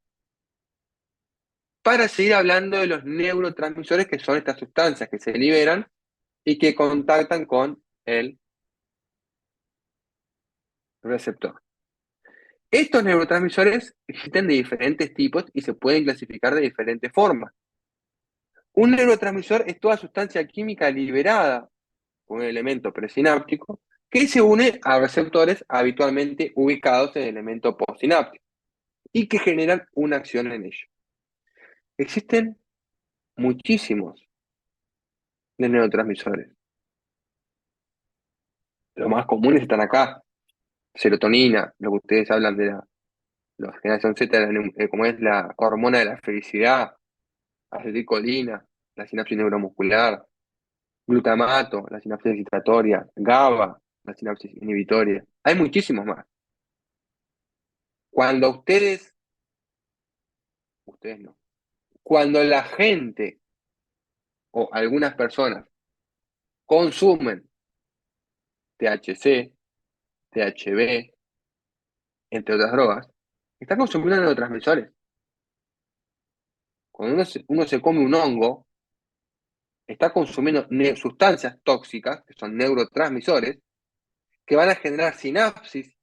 A: para seguir hablando de los neurotransmisores, que son estas sustancias que se liberan y que contactan con el receptor. Estos neurotransmisores existen de diferentes tipos y se pueden clasificar de diferentes formas. Un neurotransmisor es toda sustancia química liberada por un elemento presináptico que se une a receptores habitualmente ubicados en el elemento postsináptico y que generan una acción en ello. Existen muchísimos de neurotransmisores. Los más comunes están acá. Serotonina, lo que ustedes hablan de la generación Z, como es la hormona de la felicidad, acetilcolina, la sinapsis neuromuscular, glutamato, la sinapsis excitatoria, GABA, la sinapsis inhibitoria. Hay muchísimos más. Cuando ustedes no, cuando la gente o algunas personas consumen THC, THB, entre otras drogas, están consumiendo neurotransmisores. Cuando uno se come un hongo, está consumiendo sustancias tóxicas, que son neurotransmisores, que van a generar sinapsis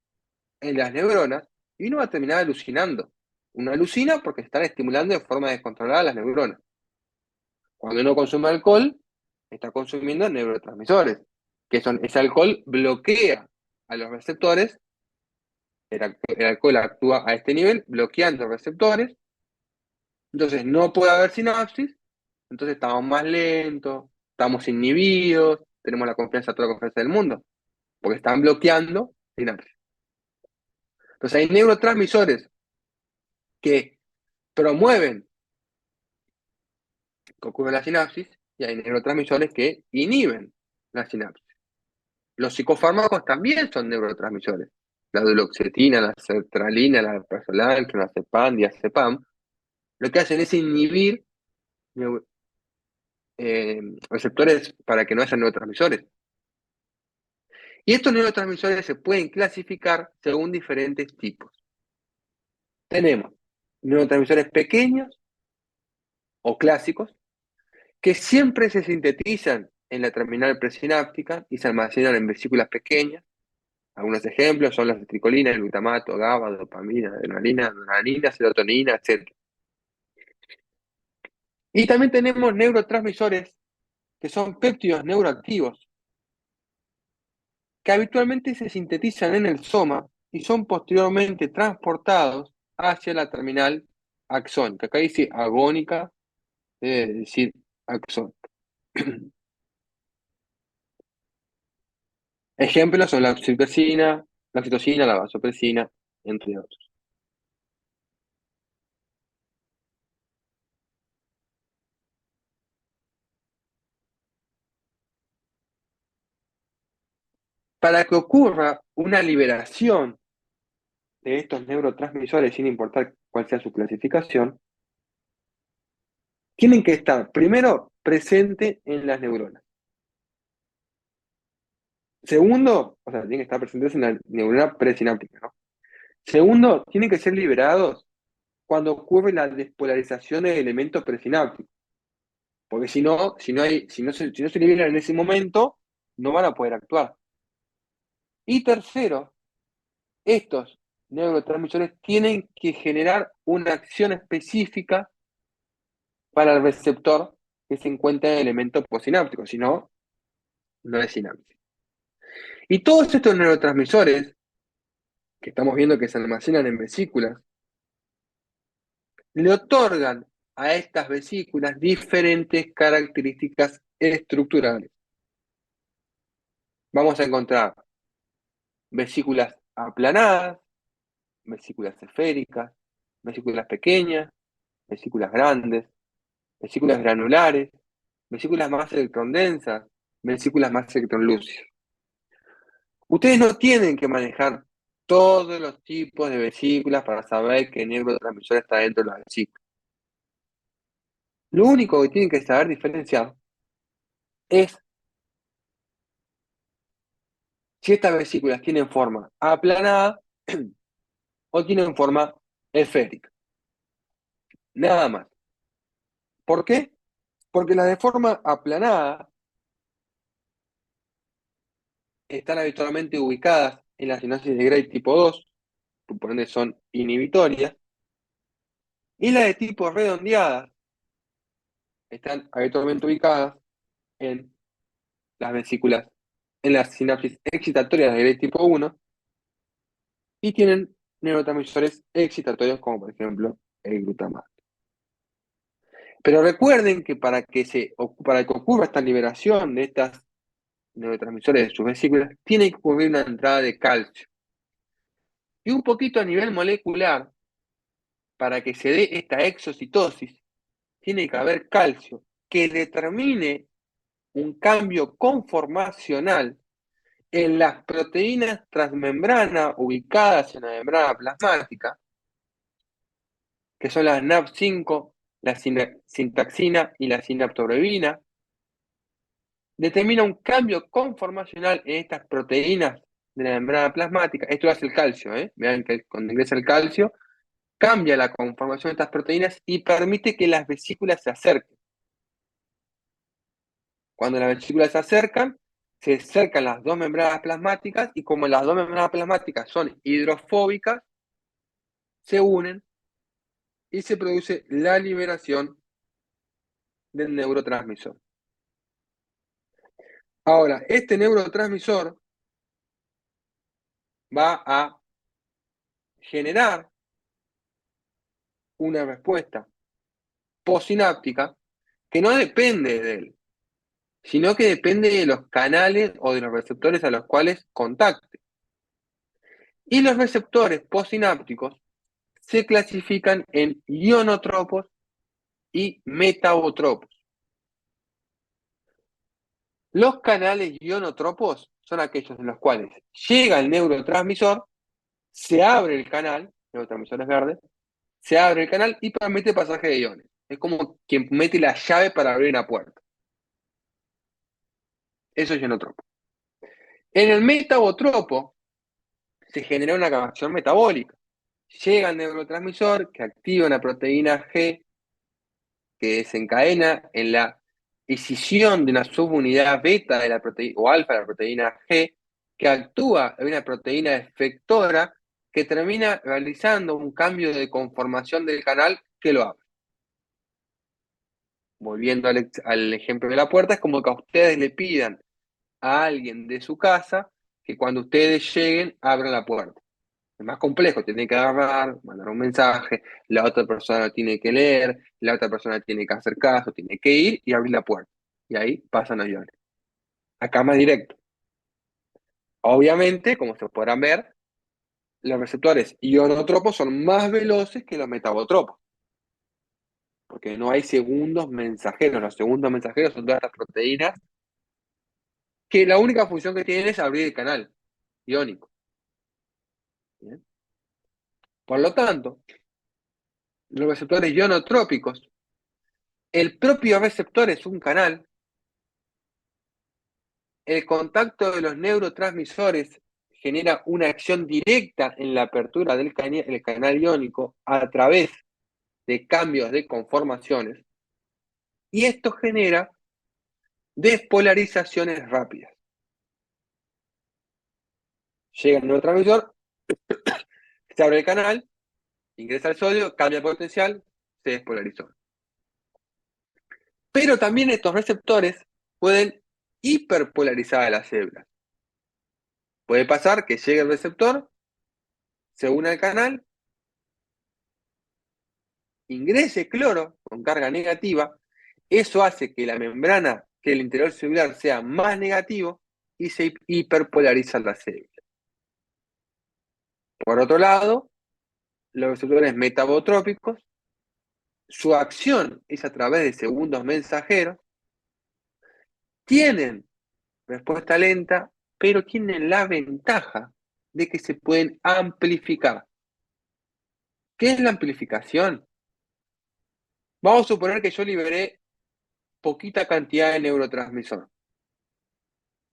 A: en las neuronas y uno va a terminar alucinando. Uno alucina porque están estimulando de forma descontrolada las neuronas. Cuando uno consume alcohol, está consumiendo neurotransmisores, que ese alcohol bloquea a los receptores, el alcohol actúa a este nivel, bloqueando receptores, entonces no puede haber sinapsis, entonces estamos más lentos, estamos inhibidos, tenemos toda la confianza del mundo, porque están bloqueando sinapsis. Entonces hay neurotransmisores que promueven que ocurra la sinapsis y hay neurotransmisores que inhiben la sinapsis. Los psicofármacos también son neurotransmisores. La duloxetina, la sertralina, la alprazolam, clonazepam, diazepam, lo que hacen es inhibir receptores para que no haya neurotransmisores. Y estos neurotransmisores se pueden clasificar según diferentes tipos. Tenemos neurotransmisores pequeños o clásicos que siempre se sintetizan en la terminal presináptica y se almacenan en vesículas pequeñas. Algunos ejemplos son las acetilcolina, el glutamato, GABA, dopamina, adrenalina, serotonina, etc. Y también tenemos neurotransmisores que son péptidos neuroactivos, que habitualmente se sintetizan en el soma y son posteriormente transportados hacia la terminal axónica. Acá dice agónica, debe decir axónica. Ejemplos son la oxitocina, la vasopresina, entre otros. Para que ocurra una liberación de estos neurotransmisores, sin importar cuál sea su clasificación, tienen que estar primero presentes en las neuronas. Segundo, o sea, tienen que estar presentes en la neurona presináptica, ¿no? Segundo, tienen que ser liberados cuando ocurre la despolarización del elemento presináptico. Porque si no se liberan en ese momento, no van a poder actuar. Y tercero, estos neurotransmisores tienen que generar una acción específica para el receptor que se encuentra en el elemento postsináptico, si no, no es sinapsis. Y todos estos neurotransmisores que estamos viendo que se almacenan en vesículas, le otorgan a estas vesículas diferentes características estructurales. Vamos a encontrar vesículas aplanadas, vesículas esféricas, vesículas pequeñas, vesículas grandes, vesículas granulares, vesículas más electrodensas, vesículas más electrolúcidas. Ustedes no tienen que manejar todos los tipos de vesículas para saber qué neurotransmisor está dentro de la vesícula. Lo único que tienen que saber diferenciar es si estas vesículas tienen forma aplanada o tienen forma esférica. Nada más. ¿Por qué? Porque las de forma aplanada están habitualmente ubicadas en la sinapsis de Gray tipo 2, por ende son inhibitorias, y las de tipo redondeada están habitualmente ubicadas en las vesículas, en las sinapsis excitatorias de Gray tipo 1, y tienen neurotransmisores excitatorios como por ejemplo el glutamato. Pero recuerden que para que ocurra esta liberación de estas neurotransmisores de sus vesículas, tiene que ocurrir una entrada de calcio. Y un poquito a nivel molecular, para que se dé esta exocitosis, tiene que haber calcio que determine un cambio conformacional en las proteínas transmembrana ubicadas en la membrana plasmática, que son las NAP5, la sintaxina y la sinaptobrevina, determina un cambio conformacional en estas proteínas de la membrana plasmática. Esto lo hace el calcio, Vean que cuando ingresa el calcio, cambia la conformación de estas proteínas y permite que las vesículas se acerquen. Cuando las vesículas se acercan las dos membranas plasmáticas y como las dos membranas plasmáticas son hidrofóbicas, se unen y se produce la liberación del neurotransmisor. Ahora, este neurotransmisor va a generar una respuesta postsináptica que no depende de él, sino que depende de los canales o de los receptores a los cuales contacte. Y los receptores postsinápticos se clasifican en ionotropos y metabotropos. Los canales ionotropos son aquellos en los cuales llega el neurotransmisor, se abre el canal, neurotransmisores verdes, se abre el canal y permite pasaje de iones. Es como quien mete la llave para abrir una puerta. Eso es ionotropo. En el metabotropo se genera una acción metabólica. Llega el neurotransmisor que activa una proteína G que desencadena en la escisión de una subunidad beta de la proteína o alfa de la proteína G, que actúa en una proteína efectora que termina realizando un cambio de conformación del canal que lo abre. Volviendo al ejemplo de la puerta, es como que a ustedes le pidan a alguien de su casa que cuando ustedes lleguen abran la puerta. Es más complejo, tiene que agarrar, mandar un mensaje, la otra persona tiene que leer, la otra persona tiene que hacer caso, tiene que ir y abrir la puerta. Y ahí pasan los iones. Acá más directo. Obviamente, como se podrán ver, los receptores ionotropos son más veloces que los metabotropos, porque no hay segundos mensajeros. Los segundos mensajeros son todas estas proteínas que la única función que tienen es abrir el canal iónico. ¿Bien? Por lo tanto, los receptores ionotrópicos, el propio receptor es un canal, el contacto de los neurotransmisores genera una acción directa en la apertura del canal iónico a través de cambios de conformaciones, y esto genera despolarizaciones rápidas. Llega el neurotransmisor, se abre el canal, ingresa el sodio, cambia el potencial, se despolarizó. Pero también estos receptores pueden hiperpolarizar a las células. Puede pasar que llegue el receptor, se une al canal, ingrese cloro con carga negativa, eso hace que la membrana, que el interior celular sea más negativo y se hiperpolariza la célula. Por otro lado, los receptores metabotrópicos, su acción es a través de segundos mensajeros, tienen respuesta lenta, pero tienen la ventaja de que se pueden amplificar. ¿Qué es la amplificación? Vamos a suponer que yo liberé poquita cantidad de neurotransmisor.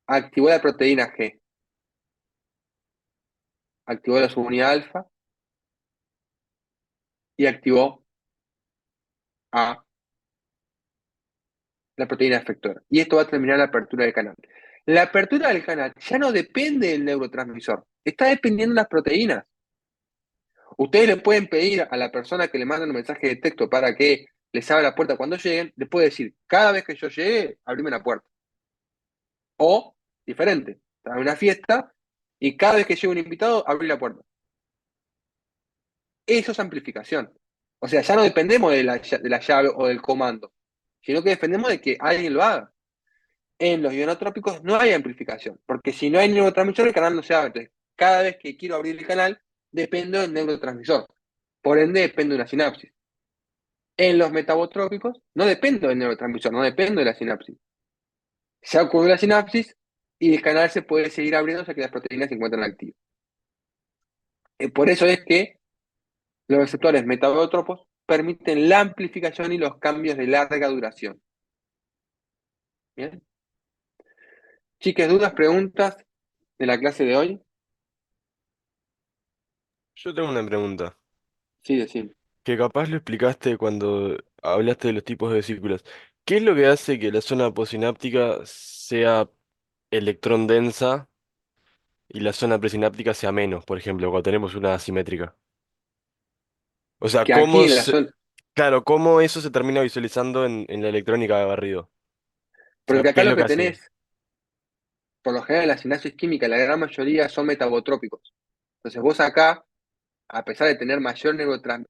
A: Activó la proteína G, activó la subunidad alfa y activó a la proteína efectora. Y esto va a terminar la apertura del canal. La apertura del canal ya no depende del neurotransmisor, está dependiendo de las proteínas. Ustedes le pueden pedir a la persona que le manda un mensaje de texto para que les abra la puerta cuando lleguen, le puede decir, cada vez que yo llegue, abrime la puerta. O, diferente, está en una fiesta y cada vez que llegue un invitado, abrí la puerta. Eso es amplificación. O sea, ya no dependemos de la llave o del comando, sino que dependemos de que alguien lo haga. En los ionotrópicos no hay amplificación, porque si no hay neurotransmisor, el canal no se abre. Entonces, cada vez que quiero abrir el canal, dependo del neurotransmisor. Por ende, depende de una sinapsis. En los metabotrópicos, no dependo del neurotransmisor, no dependo de la sinapsis. Se ocurrió la sinapsis y el canal se puede seguir abriendo hasta que las proteínas se encuentran activas. Por eso es que los receptores metabotrópicos permiten la amplificación y los cambios de larga duración. ¿Bien? Chicas, ¿dudas, preguntas de la clase de hoy?
E: Yo tengo una pregunta,
A: Sí, decime.
E: que capaz lo explicaste cuando hablaste de los tipos de vesículas. ¿Qué es lo que hace que la zona posináptica sea electrón densa y la zona presináptica sea menos, por ejemplo, cuando tenemos una asimétrica? O sea,
A: Que aquí en la zona,
E: claro, cómo eso se termina visualizando en la electrónica de barrido? O sea,
A: porque
E: ¿qué
A: acá
E: es
A: lo
E: lo que
A: que
E: hace?
A: tenés, por lo general, la sinapsis química, la gran mayoría son metabotrópicos. Entonces vos acá, a pesar de tener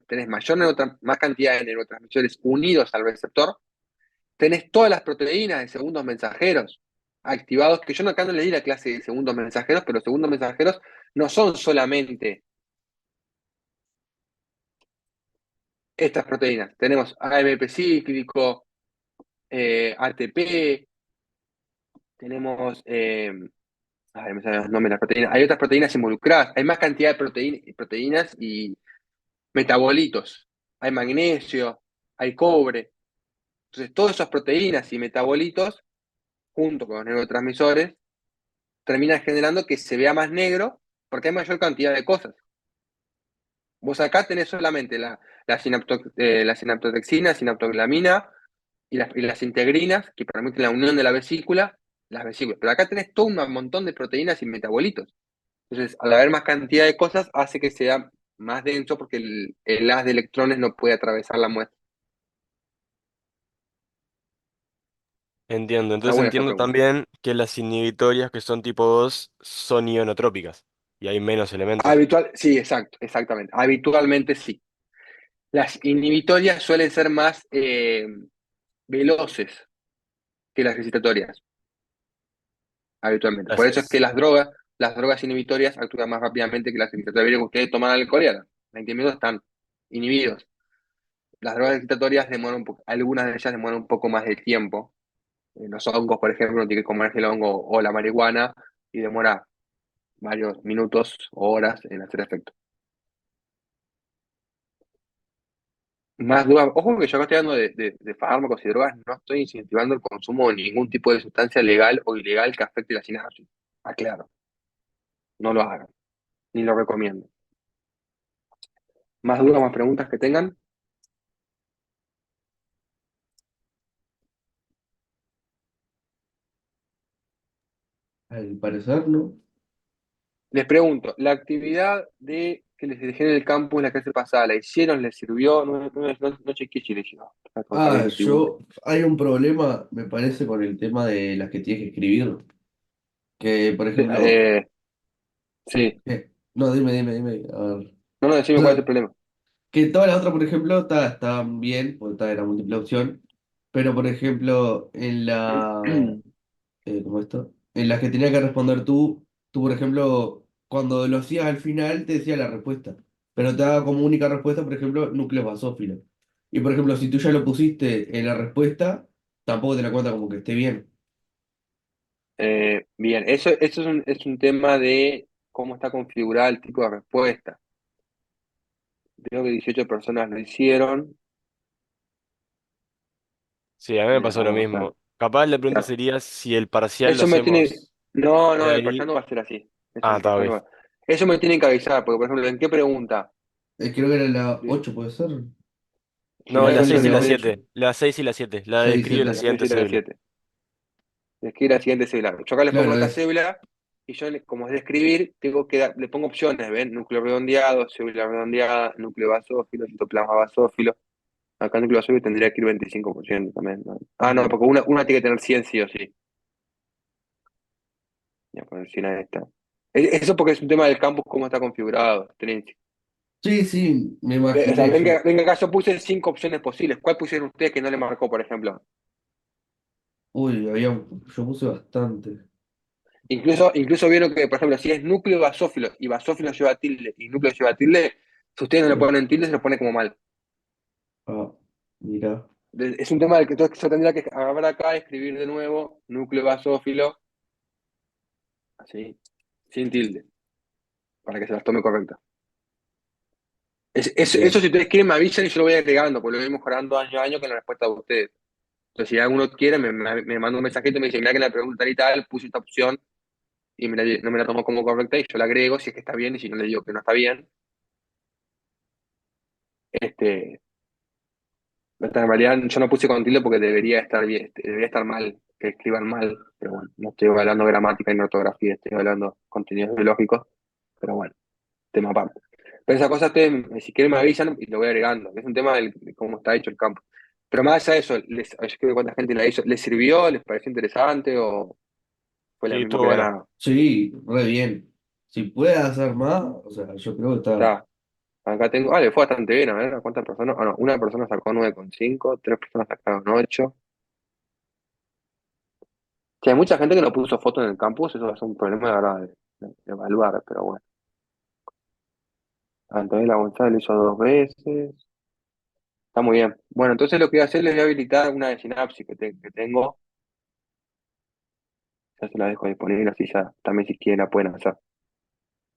A: tenés más cantidad de neurotransmisores unidos al receptor, tenés todas las proteínas de segundos mensajeros activados, que yo acá no le di la clase de segundos mensajeros, pero los segundos mensajeros no son solamente estas proteínas. Tenemos AMP cíclico, ATP, tenemos, me salen los nombres de las proteínas, hay otras proteínas involucradas, hay más cantidad de proteínas y metabolitos. Hay magnesio, hay cobre. Entonces, todas esas proteínas y metabolitos, junto con los neurotransmisores, terminan generando que se vea más negro porque hay mayor cantidad de cosas. Vos acá tenés solamente la sinaptotexina, sinaptoglamina, y las integrinas que permiten la unión de la vesícula, las vesículas. Pero acá tenés todo un montón de proteínas y metabolitos. Entonces, al haber más cantidad de cosas, hace que sea más denso porque el haz de electrones no puede atravesar la muestra.
E: Entiendo.
A: Está
E: Entonces
A: buena esa
E: entiendo
A: pregunta.
E: también que las inhibitorias que son tipo 2 son ionotrópicas y hay menos elementos.
A: Sí, exacto, exactamente. Habitualmente sí. Las inhibitorias suelen ser más veloces que las excitatorias, habitualmente. Por eso es que
E: Gracias.
A: las drogas inhibitorias actúan más rápidamente que las excitatorias. Miren que ustedes toman alcohol y a los 20 minutos están inhibidos. Las drogas excitatorias demoran un poco, algunas de ellas demoran un poco más de tiempo. Los hongos, por ejemplo, no tiene que comerse el hongo o la marihuana y demora varios minutos o horas en hacer efecto. Más dudas. Ojo que yo acá estoy hablando de fármacos y drogas, no estoy incentivando el consumo de ningún tipo de sustancia legal o ilegal que afecte la sinapsis. Aclaro, no lo hagan, ni lo recomiendo. Más dudas, más preguntas que tengan.
C: Al parecer, ¿no?
A: Les pregunto, la actividad de que les dejé en el campus la clase pasada, ¿la hicieron? ¿Les sirvió? No chequeé si les hicieron. Está bien, tributo.
C: Hay un problema, me parece, con el tema de las que tienes que escribir. Que, por ejemplo,
A: Eh, sí,
C: no, dime, a ver.
A: no,
C: O
A: decime cuál es
C: sea,
A: el problema.
C: que todas las otras, por ejemplo, estaban bien, porque era múltiple opción, pero, por ejemplo, ¿cómo esto? En las que tenía que responder tú, por ejemplo, cuando lo hacías al final, te decía la respuesta, pero te daba como única respuesta, por ejemplo, núcleo basófilo. Y, por ejemplo, si tú ya lo pusiste en la respuesta, tampoco te la cuenta como que esté bien.
A: Bien, eso es un tema de cómo está configurado el tipo de respuesta. Veo que 18 personas lo hicieron.
E: Sí, a mí me pasó lo
A: Vamos a ver.
E: mismo. Capaz la pregunta
A: Claro.
E: sería si el parcial lo
A: Eso me tiene.
E: hacemos
A: No, el
E: ahí.
A: parcial no va a ser así.
E: Ah,
A: El
E: está
A: parcial
E: bien.
A: no va. Eso me tienen que avisar, porque por ejemplo, ¿en qué pregunta?
C: Creo que era la 8 puede ser.
A: Si
E: No,
C: La
A: la
E: la
A: 8
C: 6
E: 6
C: y
E: y
C: la
E: la
C: 8.
E: 7. La 6 y la 7. La de
C: 6
E: describe la
A: la
C: 7.
A: 6
E: siguiente
A: y la
E: cédula.
A: 7. Escribir la siguiente cédula. Yo acá le pongo
C: Claro,
A: esta
C: es.
A: cédula y yo, como es de escribir, tengo que le pongo opciones, ¿ven? Núcleo redondeado, cédula redondeada, núcleo basófilo, citoplasma basófilo. Acá núcleo basófilo tendría que ir 25% también, ¿no? Ah, no, porque una tiene que tener 100 sí o sí. Voy a poner 100 a esta. Eso porque es un tema del campus, cómo está configurado, Trinity.
C: Sí, sí, me
A: O sea,
C: imaginé yo.
A: venga acá, yo puse 5 opciones posibles. ¿Cuál pusieron ustedes que no le marcó, por ejemplo?
C: Uy, yo puse bastante.
A: Incluso vieron que, por ejemplo, si es núcleo basófilo y basófilo lleva tilde y núcleo lleva tilde, si ustedes no le
C: Sí.
A: ponen tilde, se lo pone como mal.
C: Ah, mira.
A: Es un tema del que entonces yo tendría que agarrar acá, escribir de nuevo, núcleo basófilo, así, sin tilde, para que se las tome correctas. Eso
C: Bien.
A: si ustedes quieren me avisan y yo lo voy agregando, porque lo voy mejorando año a año con la respuesta de ustedes. Entonces, si alguno quiere, me manda un mensajito y me dice, mira que la pregunta y tal, puse esta opción y no me la tomo como correcta y yo la agrego si es que está bien y si no le digo que no está bien. Este, en realidad yo no puse con tilde porque debería estar bien, debería estar mal, que escriban mal, pero bueno, no estoy hablando gramática y no ortografía, estoy hablando contenidos biológicos, pero bueno, tema aparte. Pero esa cosa ustedes, si quieren me avisan y lo voy agregando. Es un tema de cómo está hecho el campo. Pero más allá de eso, yo creo que cuánta gente la hizo, ¿les sirvió? ¿Les pareció interesante o fue la
E: Sí,
A: misma
E: estuvo
A: que de
E: bueno.
A: nada?
C: Sí, re bien. Si puede hacer más, o sea, yo creo que está.
A: Está. Acá tengo, le fue bastante bien, a ver, ¿a cuántas personas? Ah, no, una persona sacó 9,5, tres personas sacaron 8. Sí, hay mucha gente que no puso foto en el campus, eso es un problema de verdad de evaluar, pero bueno. Antonella González lo hizo 2 veces. Está muy bien. Bueno, entonces lo que voy a hacer, les voy a habilitar una de Synapsis que tengo. Ya se la dejo disponible, así ya también si quieren la pueden hacer.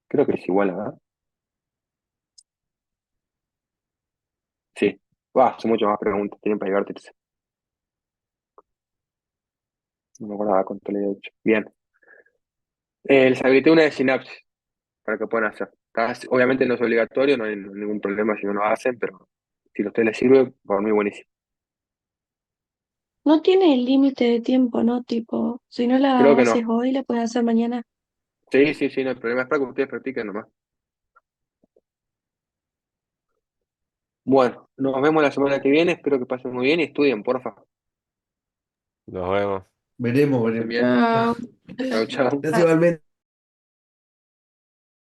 A: Creo que es igual, ¿verdad? Sí. Son muchas más preguntas, tienen para divertirse. No me acordaba cuánto le he hecho. Bien. Les habilité una de Synapsis para que puedan hacer. Obviamente no es obligatorio, no hay ningún problema si no lo hacen, pero si a ustedes les sirve, por mí buenísimo.
B: No tiene límite de tiempo, ¿no? Tipo, si no
A: Creo
B: la
A: que
B: haces
A: no.
B: hoy, la puedes hacer mañana.
A: Sí, sí, sí, no hay problema. Es para que ustedes practiquen nomás. Bueno, nos vemos la semana que viene. Espero que pasen muy bien y estudien, porfa.
E: Nos vemos.
C: Veremos,
A: Que estén
C: veremos.
A: bien.
B: Chao.
A: Chao, chao.
C: Gracias igualmente.